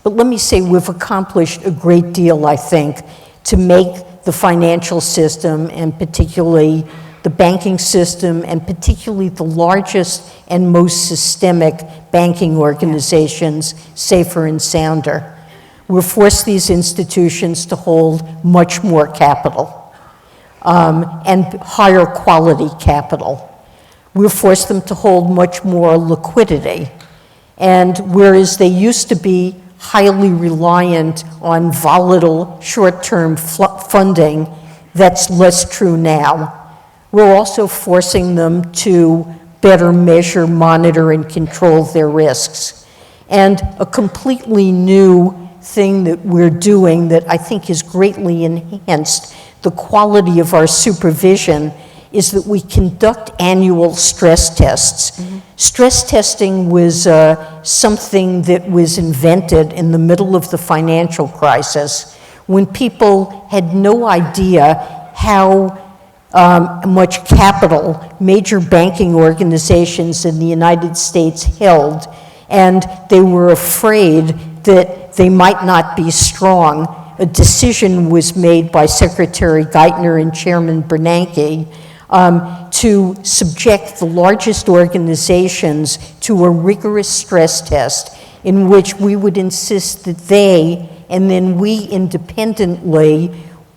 But let me say we've accomplished a great deal, I think, to make the financial system, and particularly the banking system, and particularly the largest and most systemic banking organizations, safer and sounder. We've forced these institutions to hold much more capital and higher quality capital. We've forced them to hold much more liquidity. And whereas they used to be highly reliant on volatile short-term funding, that's less true now. We're also forcing them to better measure, monitor, and control their risks. And a completely new thing that we're doing that I think has greatly enhanced the quality of our supervision is that we conduct annual stress tests. Mm-hmm. Stress testing was something that was invented in the middle of the financial crisis when people had no idea how much capital major banking organizations in the United States held, and they were afraid that they might not be strong. A decision was made by Secretary Geithner and Chairman Bernanke to subject the largest organizations to a rigorous stress test in which we would insist that they, and then we independently,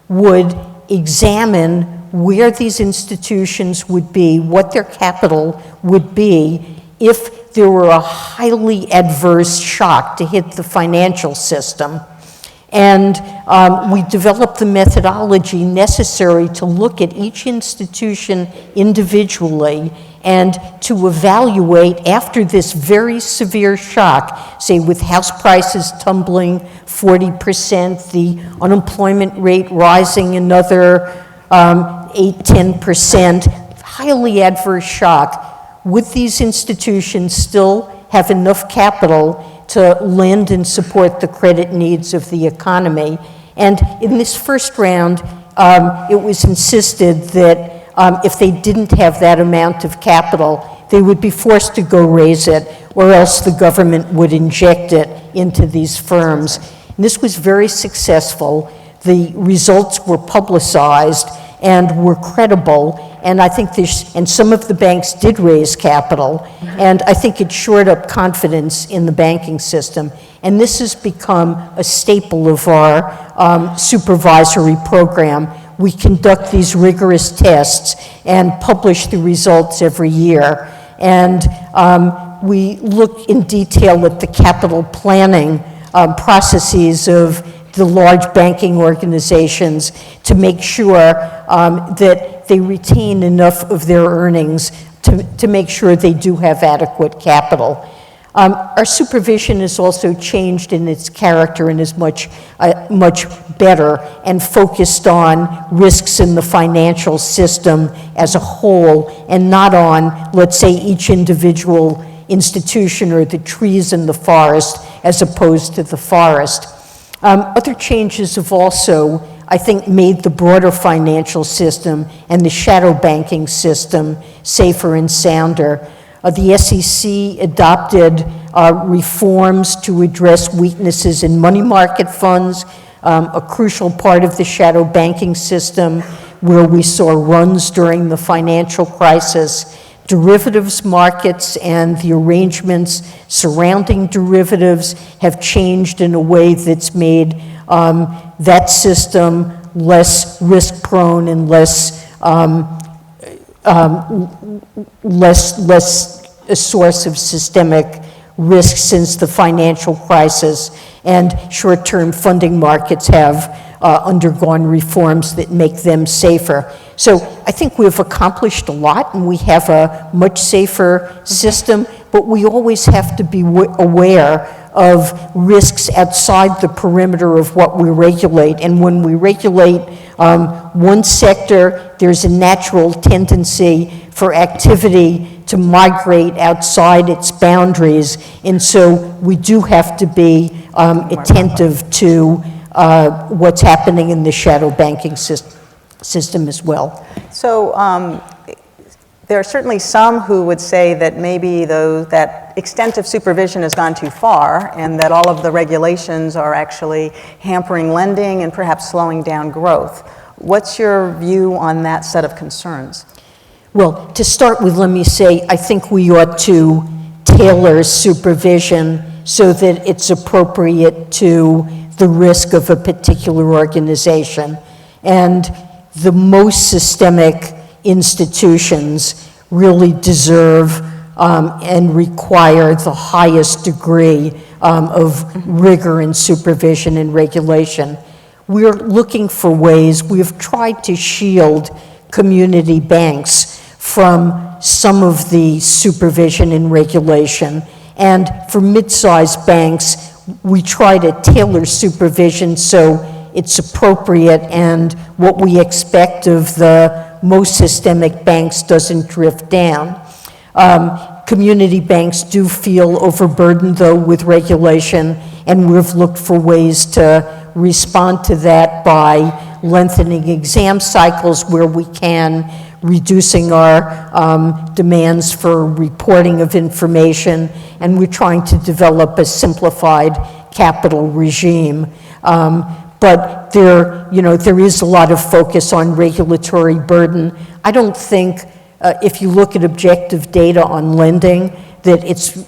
would examine where these institutions would be, what their capital would be if there were a highly adverse shock to hit the financial system. And we developed the methodology necessary to look at each institution individually and to evaluate after this very severe shock, say with house prices tumbling 40%, the unemployment rate rising another 8-10%, highly adverse shock, would these institutions still have enough capital to lend and support the credit needs of the economy? And in this first round, it was insisted that if they didn't have that amount of capital, they would be forced to go raise it, or else the government would inject it into these firms. And this was very successful. The results were publicized and were credible, and I think and some of the banks did raise capital, and I think it shored up confidence in the banking system. And this has become a staple of our supervisory program. We conduct these rigorous tests and publish the results every year. And we look in detail at the capital planning processes of the large banking organizations to make sure that they retain enough of their earnings to make sure they do have adequate capital. Our supervision has also changed in its character and is much better and focused on risks in the financial system as a whole and not on, let's say, each individual institution or the trees in the forest as opposed to the forest. Other changes have also, I think, made the broader financial system and the shadow banking system safer and sounder. The SEC adopted reforms to address weaknesses in money market funds, a crucial part of the shadow banking system where we saw runs during the financial crisis. Derivatives markets and the arrangements surrounding derivatives have changed in a way that's made that system less risk-prone and less a source of systemic risk since the financial crisis, and short-term funding markets have undergone reforms that make them safer. So I think we've accomplished a lot and we have a much safer system, but we always have to be aware of risks outside the perimeter of what we regulate. And when we regulate one sector, there's a natural tendency for activity to migrate outside its boundaries. And so we do have to be attentive to what's happening in the shadow banking system as well. So there are certainly some who would say that maybe that extent of supervision has gone too far and that all of the regulations are actually hampering lending and perhaps slowing down growth. What's your view on that set of concerns? Well, to start with, let me say, I think we ought to tailor supervision so that it's appropriate to the risk of a particular organization. And the most systemic institutions really deserve and require the highest degree of rigor in supervision and regulation. We're looking for ways, we've tried to shield community banks from some of the supervision and regulation. And for mid-sized banks, we try to tailor supervision so it's appropriate and what we expect of the most systemic banks doesn't drift down. Community banks do feel overburdened, though, with regulation, and we've looked for ways to respond to that by lengthening exam cycles where we can, reducing our demands for reporting of information, and we're trying to develop a simplified capital regime. But there is a lot of focus on regulatory burden. I don't think, if you look at objective data on lending, that it's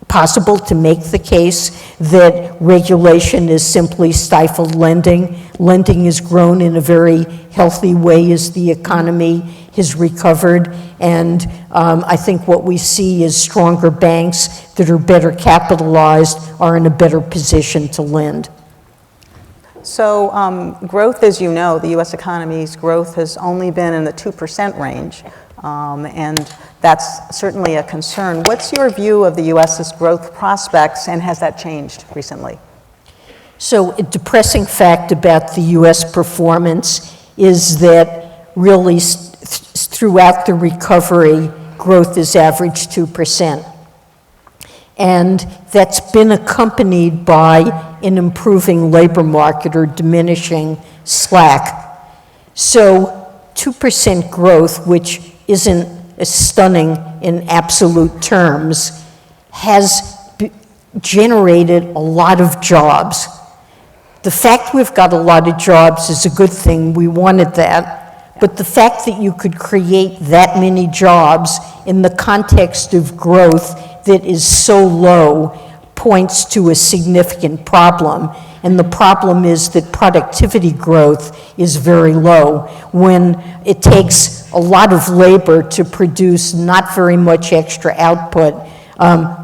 possible to make the case that regulation is simply stifled lending. Lending has grown in a very healthy way as the economy has recovered, and I think what we see is stronger banks that are better capitalized are in a better position to lend. So growth, as you know, the U.S. economy's growth has only been in the 2% range, and that's certainly a concern. What's your view of the U.S.'s growth prospects, and has that changed recently? So a depressing fact about the U.S. performance is that really throughout the recovery, growth has averaged 2%. And that's been accompanied by an improving labor market or diminishing slack. So 2% growth, which isn't as stunning in absolute terms, has generated a lot of jobs. The fact we've got a lot of jobs is a good thing. We wanted that. But the fact that you could create that many jobs in the context of growth that is so low points to a significant problem. And the problem is that productivity growth is very low. When it takes a lot of labor to produce not very much extra output,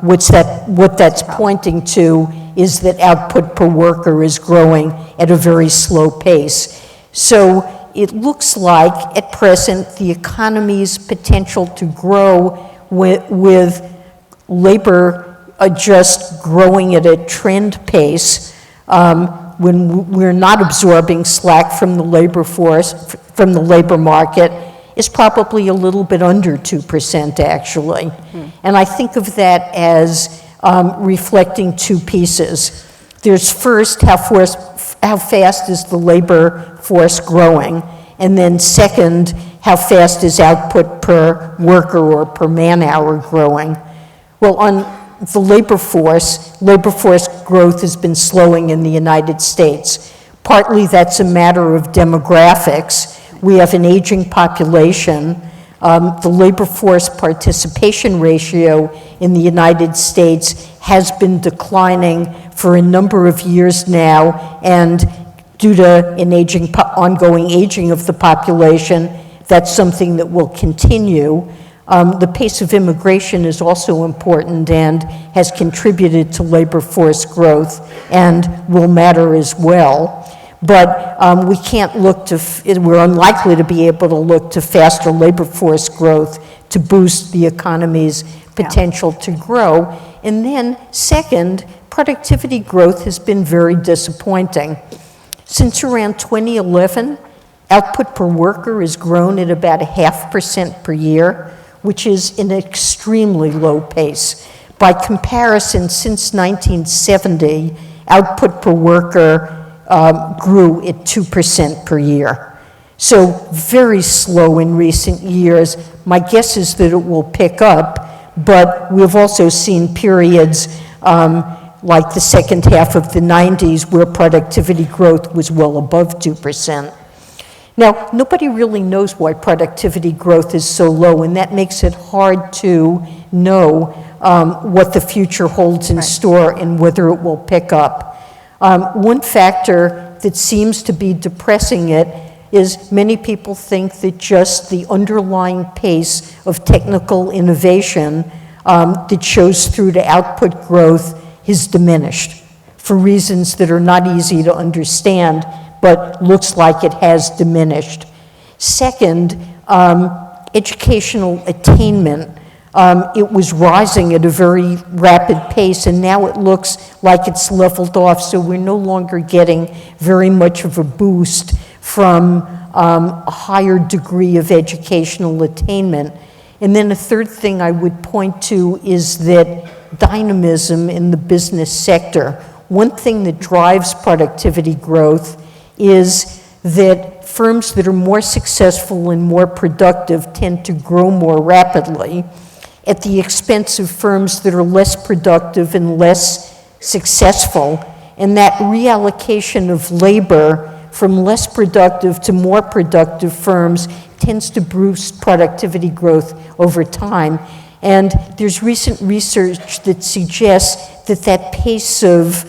what that's pointing to is that output per worker is growing at a very slow pace. So it looks like at present the economy's potential to grow with labor just growing at a trend pace when we're not absorbing slack from the labor force, from the labor market, is probably a little bit under 2% actually. And I think of that as reflecting two pieces. There's first, how fast is the labor force growing? And then second, how fast is output per worker or per man hour growing? Well, on the labor force growth has been slowing in the United States. Partly that's a matter of demographics. We have an aging population. The labor force participation ratio in the United States has been declining for a number of years now, and due to an ongoing aging of the population, that's something that will continue. The pace of immigration is also important and has contributed to labor force growth and will matter as well. But we can't look to, we're unlikely to be able to look to faster labor force growth to boost the economy's potential to grow. And then second, productivity growth has been very disappointing. Since around 2011, output per worker has grown at about 0.5% per year, which is an extremely low pace. By comparison, since 1970, output per worker grew at 2% per year. So very slow in recent years. My guess is that it will pick up, but we've also seen periods like the second half of the 90s where productivity growth was well above 2%. Now, nobody really knows why productivity growth is so low, and that makes it hard to know what the future holds in store and whether it will pick up. One factor that seems to be depressing it is many people think that just the underlying pace of technical innovation that shows through to output growth has diminished for reasons that are not easy to understand, but looks like it has diminished. Second, educational attainment. It was rising at a very rapid pace, and now it looks like it's leveled off, so we're no longer getting very much of a boost from a higher degree of educational attainment. And then a third thing I would point to is that dynamism in the business sector. One thing that drives productivity growth is that firms that are more successful and more productive tend to grow more rapidly at the expense of firms that are less productive and less successful. And that reallocation of labor from less productive to more productive firms tends to boost productivity growth over time. And there's recent research that suggests that that pace of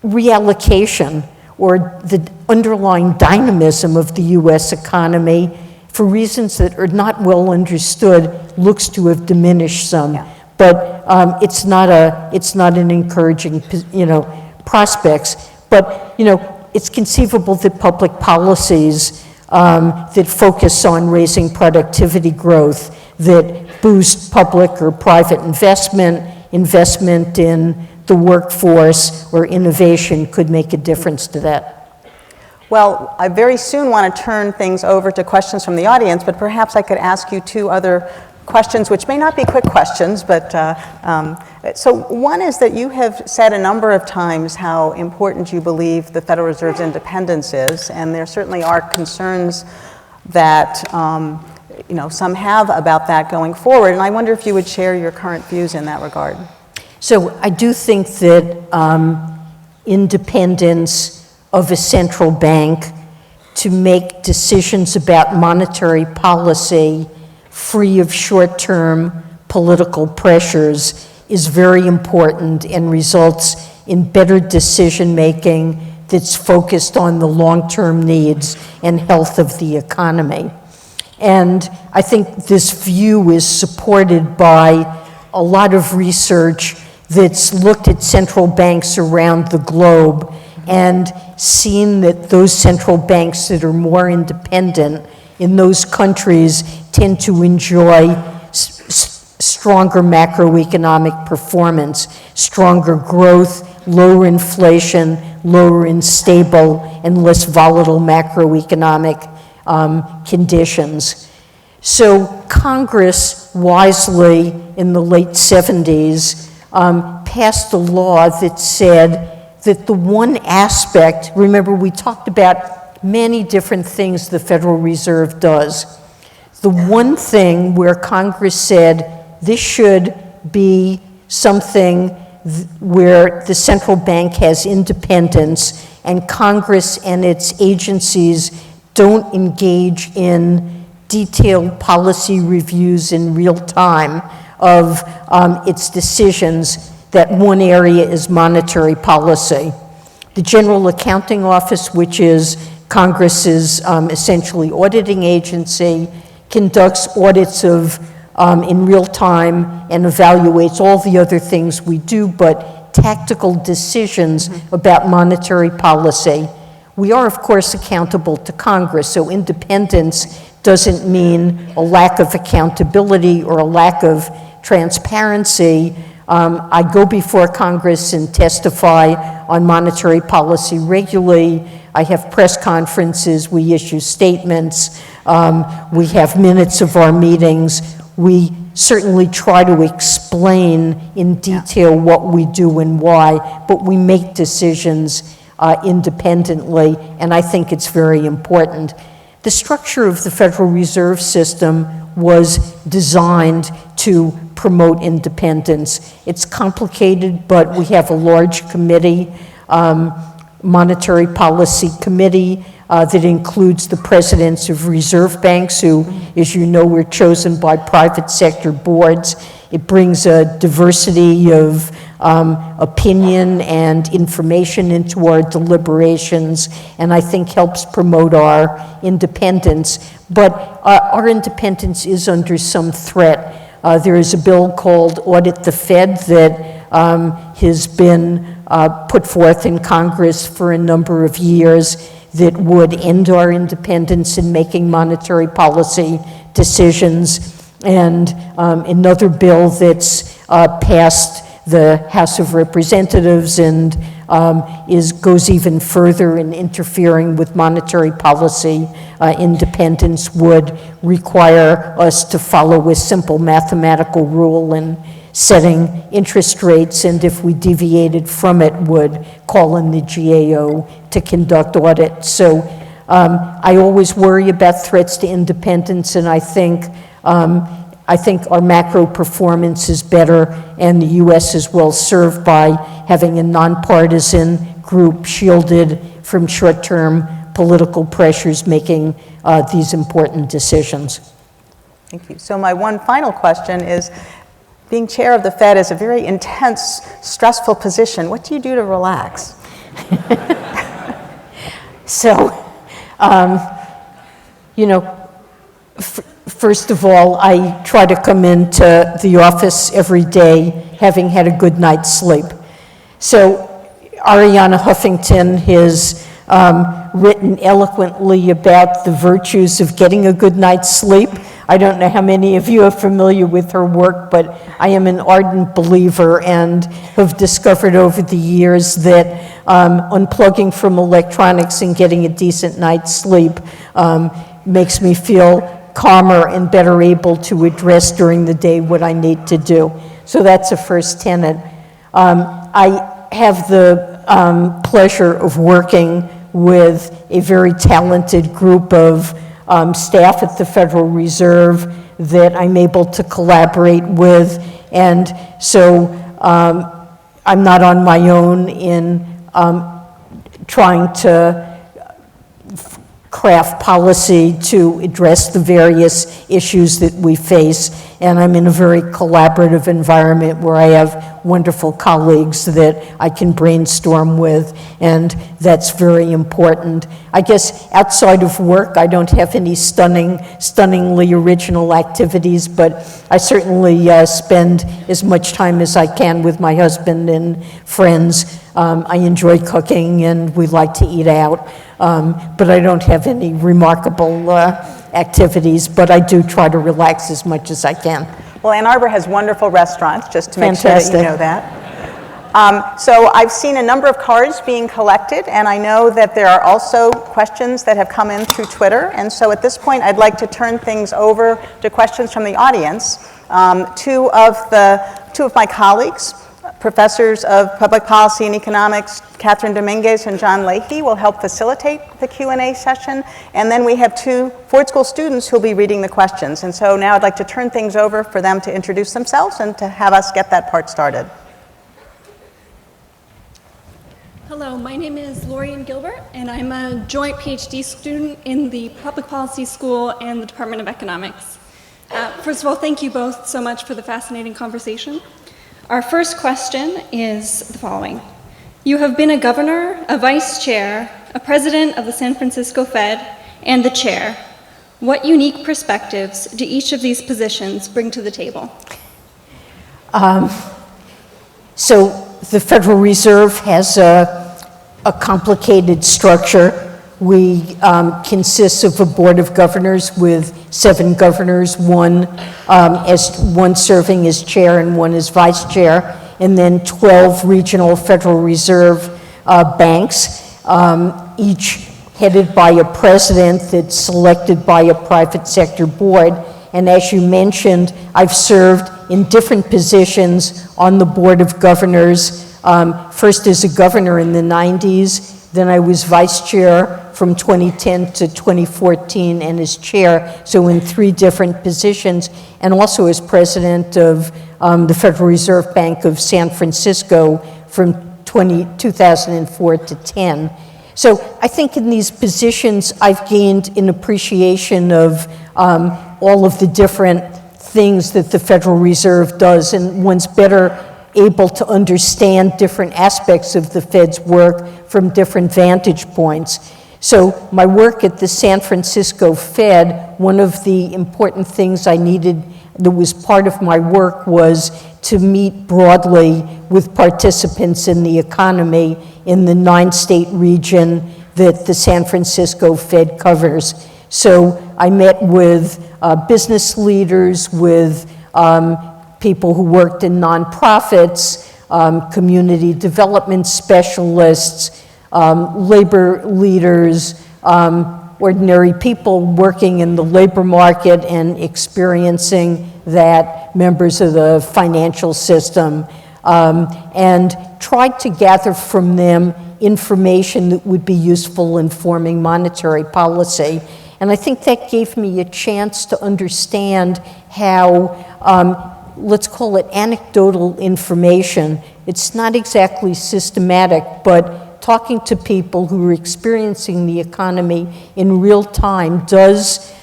reallocation or the underlying dynamism of the US economy, for reasons that are not well understood, looks to have diminished some. Yeah. But it's not an encouraging, prospects. But, it's conceivable that public policies that focus on raising productivity growth, that boost public or private investment in the workforce or innovation could make a difference to that. Well, I very soon want to turn things over to questions from the audience, but perhaps I could ask you two other questions, which may not be quick questions, but so one is that you have said a number of times how important you believe the Federal Reserve's independence is, and there certainly are concerns that some have about that going forward, and I wonder if you would share your current views in that regard. So I do think that independence of a central bank to make decisions about monetary policy free of short-term political pressures is very important and results in better decision-making that's focused on the long-term needs and health of the economy. And I think this view is supported by a lot of research that's looked at central banks around the globe and seen that those central banks that are more independent in those countries tend to enjoy stronger macroeconomic performance, stronger growth, lower inflation, lower unstable and less volatile macroeconomic conditions. So Congress wisely in the late 70s passed a law that said that the one aspect, remember we talked about many different things the Federal Reserve does. The one thing where Congress said this should be something where the central bank has independence and Congress and its agencies don't engage in detailed policy reviews in real time of its decisions, that one area is monetary policy. The General Accounting Office, which is Congress's essentially auditing agency, conducts audits of in real time and evaluates all the other things we do, but tactical decisions about monetary policy. We are, of course, accountable to Congress, so independence doesn't mean a lack of accountability or a lack of transparency. I go before Congress and testify on monetary policy regularly. I have press conferences, we issue statements, we have minutes of our meetings. We certainly try to explain in detail what we do and why, but we make decisions independently, and I think it's very important. The structure of the Federal Reserve System was designed to promote independence. It's complicated, but we have a large committee, Monetary Policy Committee, that includes the presidents of reserve banks who, as you know, were chosen by private sector boards. It brings a diversity of opinion and information into our deliberations, and I think helps promote our independence. But our independence is under some threat. There is a bill called Audit the Fed that has been put forth in Congress for a number of years that would end our independence in making monetary policy decisions. And another bill that's passed the House of Representatives and goes even further in interfering with monetary policy independence would require us to follow a simple mathematical rule in setting interest rates, and if we deviated from it, would call in the GAO to conduct audits. So I always worry about threats to independence, and I think our macro performance is better, and the U.S. is well served by having a nonpartisan group shielded from short-term political pressures making these important decisions. Thank you. So my one final question is, being chair of the Fed is a very intense, stressful position. What do you do to relax? So, first of all, I try to come into the office every day having had a good night's sleep. So, Arianna Huffington has written eloquently about the virtues of getting a good night's sleep. I don't know how many of you are familiar with her work, but I am an ardent believer and have discovered over the years that unplugging from electronics and getting a decent night's sleep makes me feel calmer and better able to address during the day what I need to do. So that's a first tenet. I have the pleasure of working with a very talented group of staff at the Federal Reserve that I'm able to collaborate with, and so I'm not on my own in trying to craft policy to address the various issues that we face. And I'm in a very collaborative environment where I have wonderful colleagues that I can brainstorm with, and that's very important. I guess outside of work, I don't have any stunningly original activities, but I certainly spend as much time as I can with my husband and friends. I enjoy cooking, and we like to eat out, but I don't have any remarkable activities, but I do try to relax as much as I can. Well, Ann Arbor has wonderful restaurants, just to make sure that you Fantastic. know that. So I've seen a number of cards being collected, and I know that there are also questions that have come in through Twitter. And so at this point, I'd like to turn things over to questions from the audience. Two of my colleagues, professors of public policy and economics, Catherine Dominguez and John Leahy, will help facilitate the Q&A session. And then we have two Ford School students who'll be reading the questions. And so now I'd like to turn things over for them to introduce themselves and to have us get that part started. Hello, my name is Lorian Gilbert, and I'm a joint PhD student in the Public Policy School and the Department of Economics. First of all, thank you both so much for the fascinating conversation. Our first question is the following. You have been a governor, a vice chair, a president of the San Francisco Fed, and the chair. What unique perspectives do each of these positions bring to the table? So the Federal Reserve has a complicated structure. We consist of a board of governors with 7 governors, one serving as chair and one as vice chair, and then 12 regional Federal Reserve banks, each headed by a president that's selected by a private sector board. And as you mentioned, I've served in different positions on the board of governors, first as a governor in the 90s, then I was vice chair from 2010 to 2014 and as chair, so in 3 different positions, and also as president of the Federal Reserve Bank of San Francisco from 2004 to 10. So I think in these positions I've gained an appreciation of all of the different things that the Federal Reserve does, and one's better able to understand different aspects of the Fed's work from different vantage points. So my work at the San Francisco Fed, one of the important things I needed that was part of my work was to meet broadly with participants in the economy in the 9-state region that the San Francisco Fed covers. So I met with business leaders, with people who worked in nonprofits, community development specialists, labor leaders, ordinary people working in the labor market and experiencing that, members of the financial system, and tried to gather from them information that would be useful in forming monetary policy. And I think that gave me a chance to understand how let's call it anecdotal information. It's not exactly systematic, but talking to people who are experiencing the economy in real time does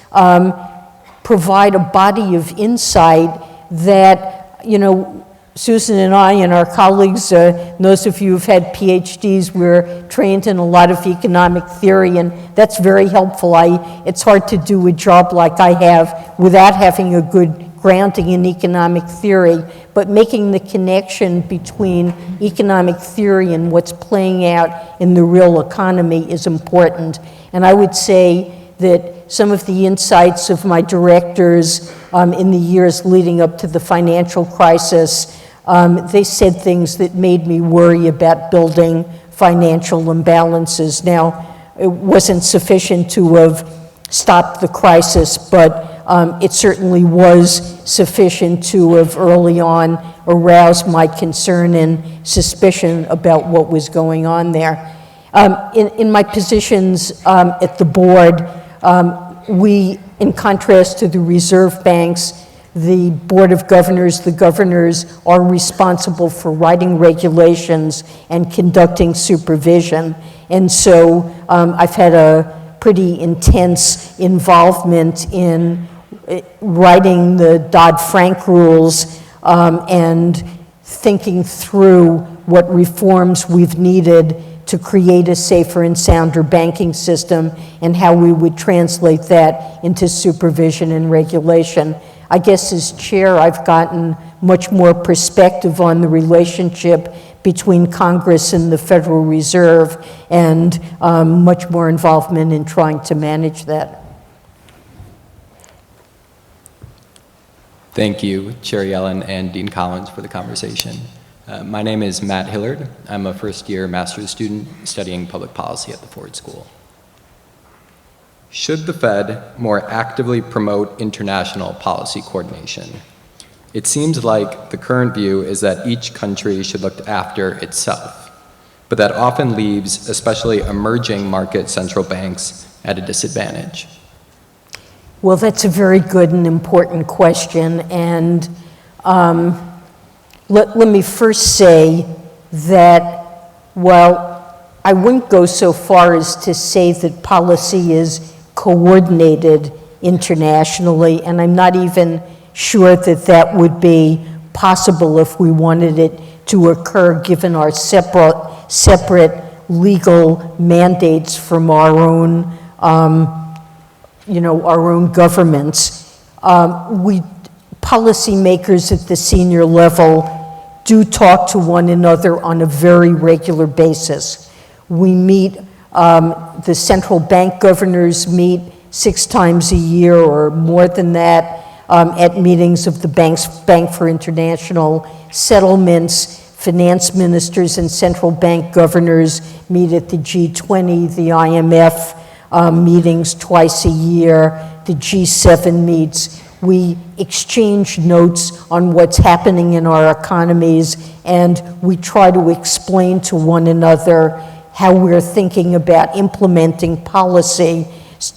provide a body of insight that, you know, Susan and I and our colleagues, those of you who've had PhDs, we're trained in a lot of economic theory, and that's very helpful. It's hard to do a job like I have without having a good grounding in economic theory, but making the connection between economic theory and what's playing out in the real economy is important. And I would say that some of the insights of my directors in the years leading up to the financial crisis, they said things that made me worry about building financial imbalances. Now, it wasn't sufficient to have stopped the crisis, but it certainly was sufficient to have early on aroused my concern and suspicion about what was going on there. In my positions at the board, we, in contrast to the reserve banks, the Board of Governors, the governors are responsible for writing regulations and conducting supervision. And so I've had pretty intense involvement in writing the Dodd-Frank rules and thinking through what reforms we've needed to create a safer and sounder banking system and how we would translate that into supervision and regulation. I guess as chair, I've gotten much more perspective on the relationship between Congress and the Federal Reserve and much more involvement in trying to manage that. Thank you, Chair Yellen and Dean Collins, for the conversation. My name is Matt Hillard. I'm a first-year master's student studying public policy at the Ford School. Should the Fed more actively promote international policy coordination? It seems like the current view is that each country should look after itself, but that often leaves especially emerging market central banks at a disadvantage. Well, that's a very good and important question, and let me first say that while I wouldn't go so far as to say that policy is coordinated internationally, and I'm not even sure that that would be possible if we wanted it to occur given our separate legal mandates from our own our own governments. Policymakers at the senior level do talk to one another on a very regular basis. We meet, the central bank governors meet 6 times a year or more than that at meetings of the Bank for International Settlements. Finance ministers and central bank governors meet at the G20, the IMF meetings twice a year, the G7 meets. We exchange notes on what's happening in our economies, and we try to explain to one another how we're thinking about implementing policy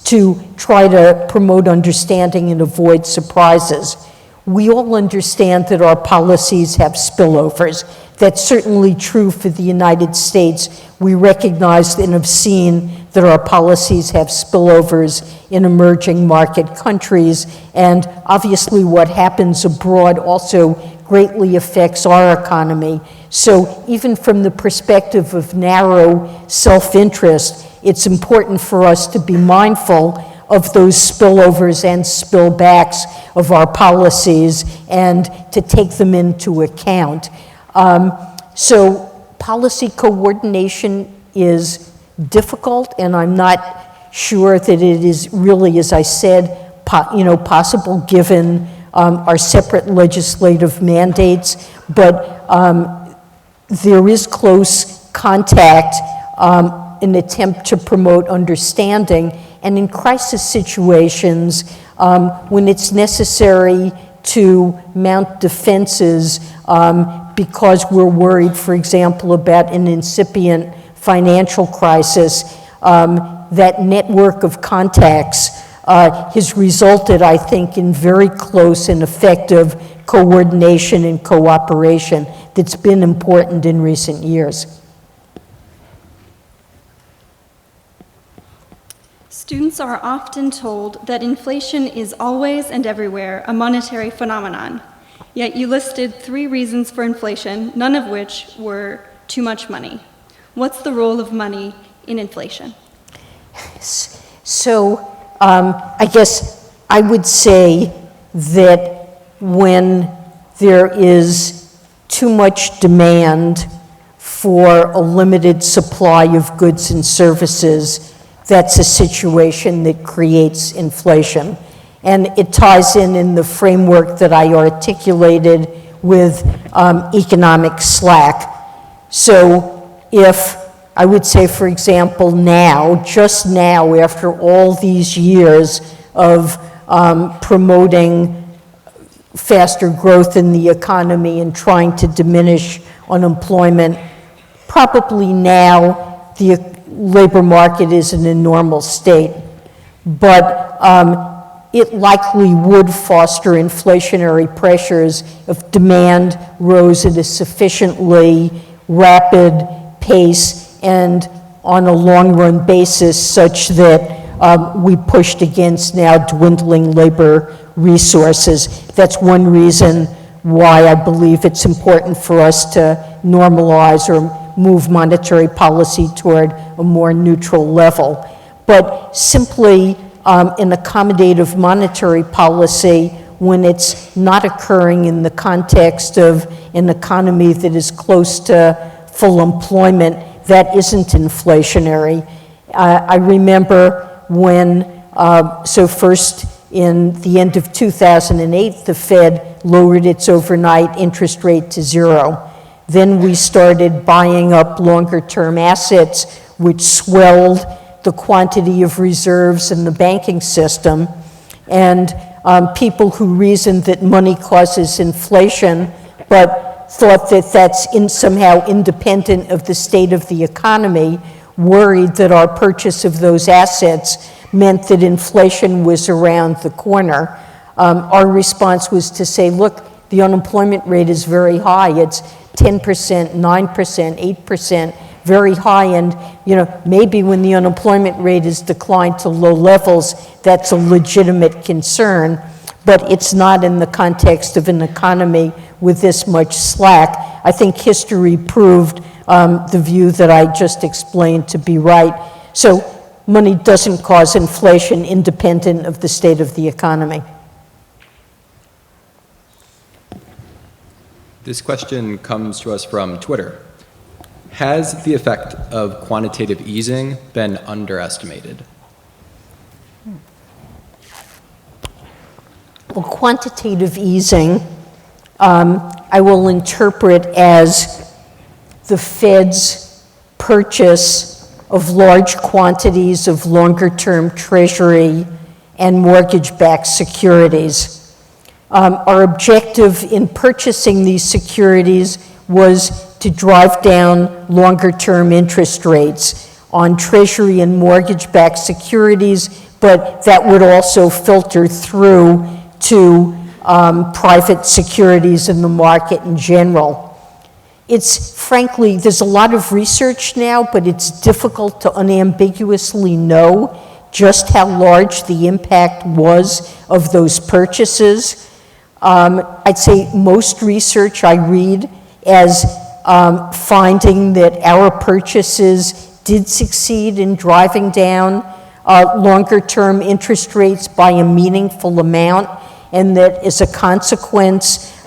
to try to promote understanding and avoid surprises. We all understand that our policies have spillovers. That's certainly true for the United States. We recognize and have seen that our policies have spillovers in emerging market countries, and obviously what happens abroad also greatly affects our economy. So even from the perspective of narrow self-interest, it's important for us to be mindful of those spillovers and spillbacks of our policies and to take them into account. So policy coordination is difficult, and I'm not sure that it is really, as I said, possible given our separate legislative mandates, but there is close contact, an attempt to promote understanding, and in crisis situations, when it's necessary to mount defenses because we're worried, for example, about an incipient financial crisis, that network of contacts has resulted, I think, in very close and effective coordination and cooperation that's been important in recent years. Students are often told that inflation is always and everywhere a monetary phenomenon. Yet you listed 3 reasons for inflation, none of which were too much money. What's the role of money in inflation? So I guess I would say that when there is too much demand for a limited supply of goods and services, that's a situation that creates inflation. And it ties in the framework that I articulated with economic slack. So if I would say, for example, now, just now, after all these years of promoting faster growth in the economy and trying to diminish unemployment, probably now the labor market is in a normal state. But it likely would foster inflationary pressures if demand rose at a sufficiently rapid pace and on a long-run basis such that we pushed against now dwindling labor resources. That's one reason why I believe it's important for us to normalize or move monetary policy toward a more neutral level. But simply an accommodative monetary policy, when it's not occurring in the context of an economy that is close to full employment, that isn't inflationary. I remember when, so first in the end of 2008, the Fed lowered its overnight interest rate to 0. Then we started buying up longer-term assets, which swelled the quantity of reserves in the banking system. And people who reasoned that money causes inflation, but thought that that's somehow independent of the state of the economy, worried that our purchase of those assets meant that inflation was around the corner. Our response was to say, look, the unemployment rate is very high. It's 10%, 9%, 8%, very high. And maybe when the unemployment rate has declined to low levels, that's a legitimate concern. But it's not in the context of an economy with this much slack. I think history proved the view that I just explained to be right. So money doesn't cause inflation independent of the state of the economy. This question comes to us from Twitter. Has the effect of quantitative easing been underestimated? Well, quantitative easing, I will interpret as the Fed's purchase of large quantities of longer-term Treasury and mortgage-backed securities. Our objective in purchasing these securities was to drive down longer-term interest rates on Treasury and mortgage-backed securities, but that would also filter through to private securities in the market in general. Frankly, there's a lot of research now, but it's difficult to unambiguously know just how large the impact was of those purchases. I'd say most research I read as finding that our purchases did succeed in driving down longer-term interest rates by a meaningful amount, and that as a consequence,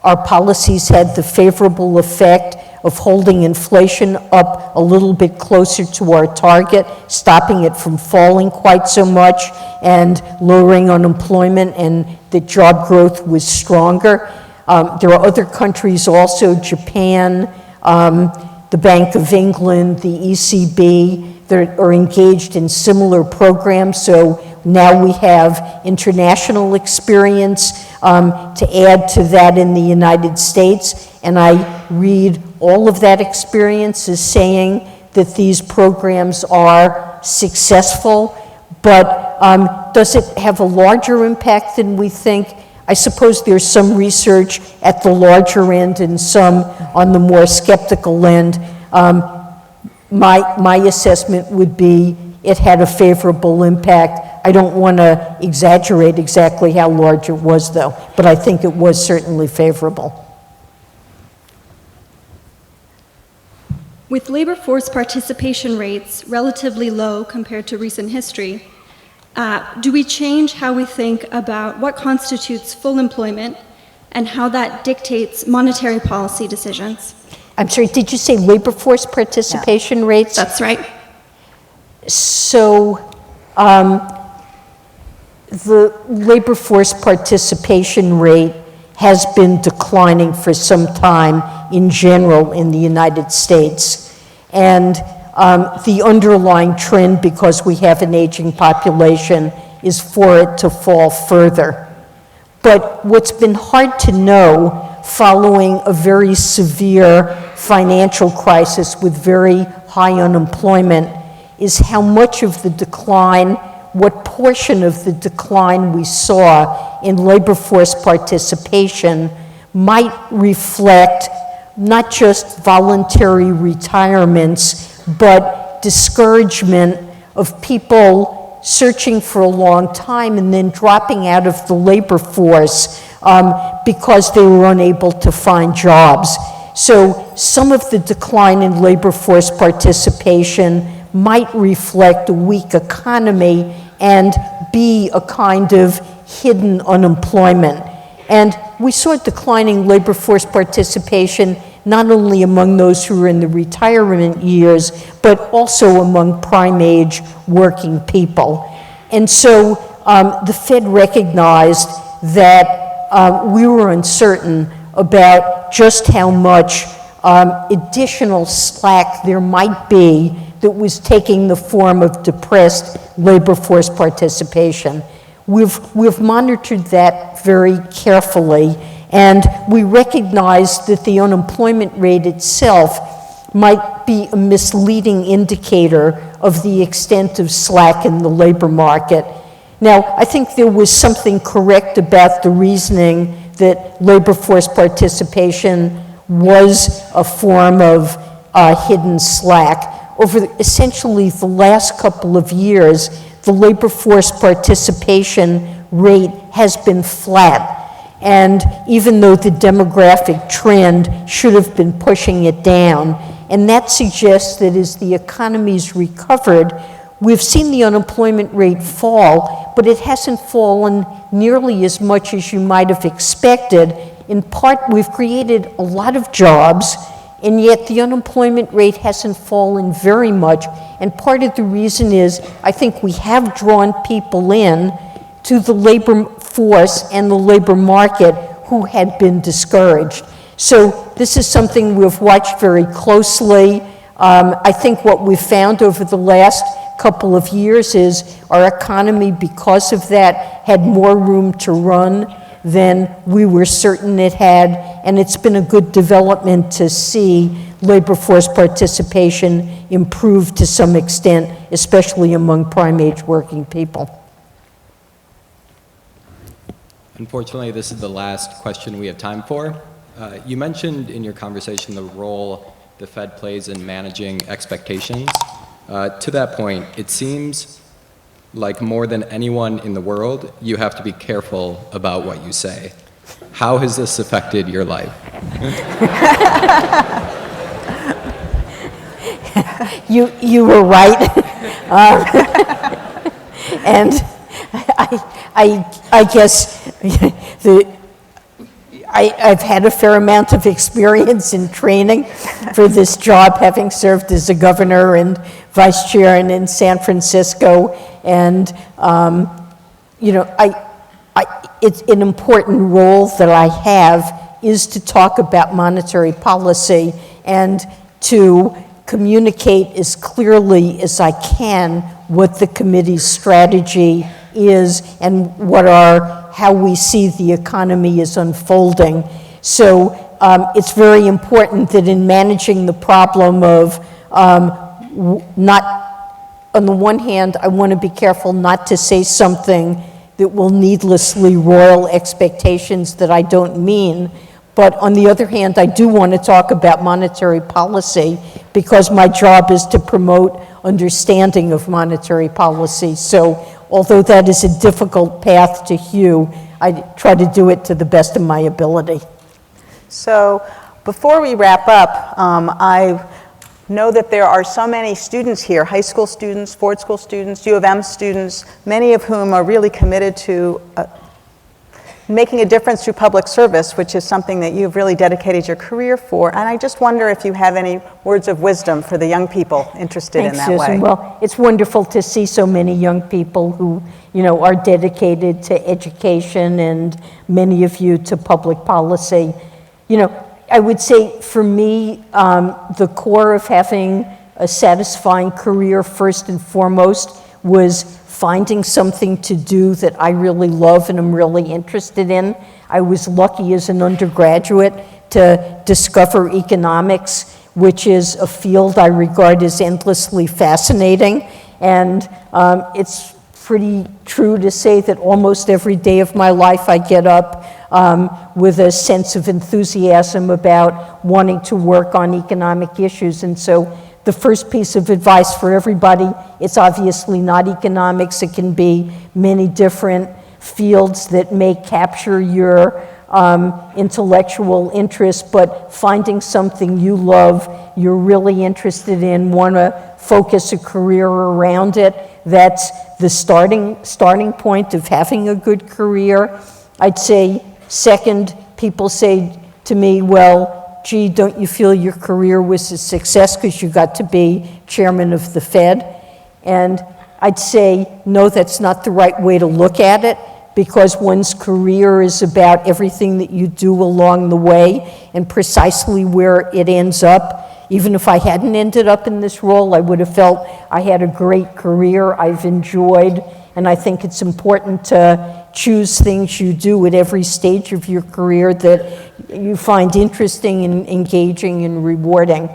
our policies had the favorable effect of holding inflation up a little bit closer to our target, stopping it from falling quite so much, and lowering unemployment, and the job growth was stronger. There are other countries also, Japan, the Bank of England, the ECB, that are engaged in similar programs. So now we have international experience to add to that in the United States. And I read all of that experience as saying that these programs are successful. But does it have a larger impact than we think? I suppose there's some research at the larger end and some on the more skeptical end. My assessment would be it had a favorable impact. I don't want to exaggerate exactly how large it was, though, but I think it was certainly favorable. With labor force participation rates relatively low compared to recent history, do we change how we think about what constitutes full employment and how that dictates monetary policy decisions? I'm sorry, did you say labor force participation rates? That's right. So the labor force participation rate has been declining for some time in general in the United States. And the underlying trend, because we have an aging population, is for it to fall further. But what's been hard to know following a very severe financial crisis with very high unemployment is how much of the decline, what portion of the decline we saw in labor force participation might reflect not just voluntary retirements, but discouragement of people searching for a long time and then dropping out of the labor force because they were unable to find jobs. So some of the decline in labor force participation might reflect a weak economy and be a kind of hidden unemployment. And we saw declining labor force participation not only among those who were in the retirement years, but also among prime age working people. And so the Fed recognized that we were uncertain about just how much additional slack there might be that was taking the form of depressed labor force participation. We've monitored that very carefully, and we recognize that the unemployment rate itself might be a misleading indicator of the extent of slack in the labor market. Now, I think there was something correct about the reasoning that labor force participation was a form of hidden slack. Over essentially the last couple of years, the labor force participation rate has been flat. And even though the demographic trend should have been pushing it down, and that suggests that as the economy's recovered, we've seen the unemployment rate fall, but it hasn't fallen nearly as much as you might have expected. In part, we've created a lot of jobs, and yet the unemployment rate hasn't fallen very much. And part of the reason is, I think we have drawn people in to the labor force and the labor market who had been discouraged. So this is something we've watched very closely. I think what we've found over the last couple of years is our economy, because of that, had more room to run than we were certain it had, and it's been a good development to see labor force participation improve to some extent, especially among prime age working people. Unfortunately, this is the last question we have time for. You mentioned in your conversation the role the Fed plays in managing expectations. To that point, it seems like more than anyone in the world, you have to be careful about what you say. How has this affected your life? You were right. And I guess I've had a fair amount of experience in training for this job, having served as a governor and vice chair in San Francisco. And, it's an important role that I have is to talk about monetary policy and to communicate as clearly as I can what the committee's strategy is and how we see the economy is unfolding. So it's very important that in managing the problem of on the one hand, I want to be careful not to say something that will needlessly roil expectations that I don't mean. But on the other hand, I do want to talk about monetary policy because my job is to promote understanding of monetary policy. So although that is a difficult path to hew, I try to do it to the best of my ability. So before we wrap up, I know that there are so many students here, high school students, Ford School students, U of M students, many of whom are really committed to making a difference through public service, which is something that you've really dedicated your career for. And I just wonder if you have any words of wisdom for the young people interested in that Susan. way. Well, it's wonderful to see so many young people who, are dedicated to education, and many of you to public policy. I would say for me, the core of having a satisfying career, first and foremost, was finding something to do that I really love and am really interested in. I was lucky as an undergraduate to discover economics, which is a field I regard as endlessly fascinating. And it's pretty true to say that almost every day of my life I get up with a sense of enthusiasm about wanting to work on economic issues. And so the first piece of advice for everybody, it's obviously not economics. It can be many different fields that may capture your intellectual interest, but finding something you love, you're really interested in, want to focus a career around it, that's the starting point of having a good career. I'd say second, people say to me, well, gee, don't you feel your career was a success because you got to be chairman of the Fed? And I'd say, no, that's not the right way to look at it, because one's career is about everything that you do along the way and precisely where it ends up. Even if I hadn't ended up in this role, I would have felt I had a great career I've enjoyed, and I think it's important to choose things you do at every stage of your career that you find interesting and engaging and rewarding.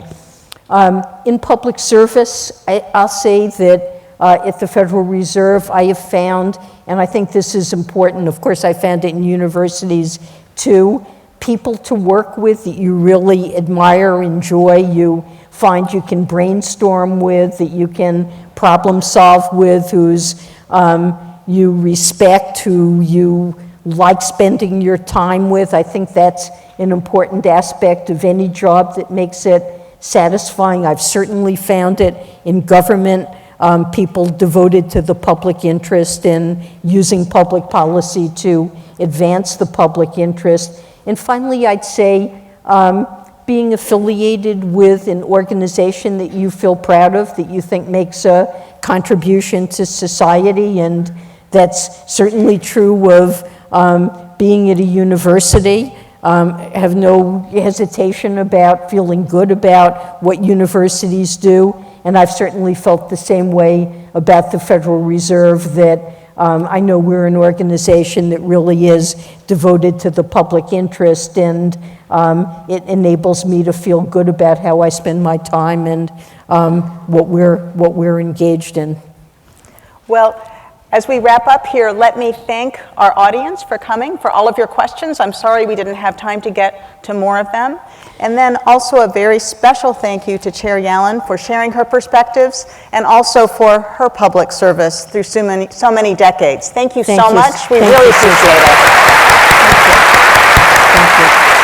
In public service, I'll say that at the Federal Reserve, I have found, and I think this is important, of course I found it in universities too, people to work with that you really admire, enjoy, you find you can brainstorm with, that you can problem solve with, whose you respect, who you like spending your time with. I think that's an important aspect of any job that makes it satisfying. I've certainly found it in government. People devoted to the public interest and using public policy to advance the public interest. And finally, I'd say being affiliated with an organization that you feel proud of, that you think makes a contribution to society, and that's certainly true of being at a university. Have no hesitation about feeling good about what universities do. And I've certainly felt the same way about the Federal Reserve, that I know we're an organization that really is devoted to the public interest, and it enables me to feel good about how I spend my time and what we're engaged in. Well, as we wrap up here, let me thank our audience for coming, for all of your questions. I'm sorry we didn't have time to get to more of them. And then also a very special thank you to Chair Yellen for sharing her perspectives, and also for her public service through so many decades. Thank you so much. We really appreciate it. Thank you.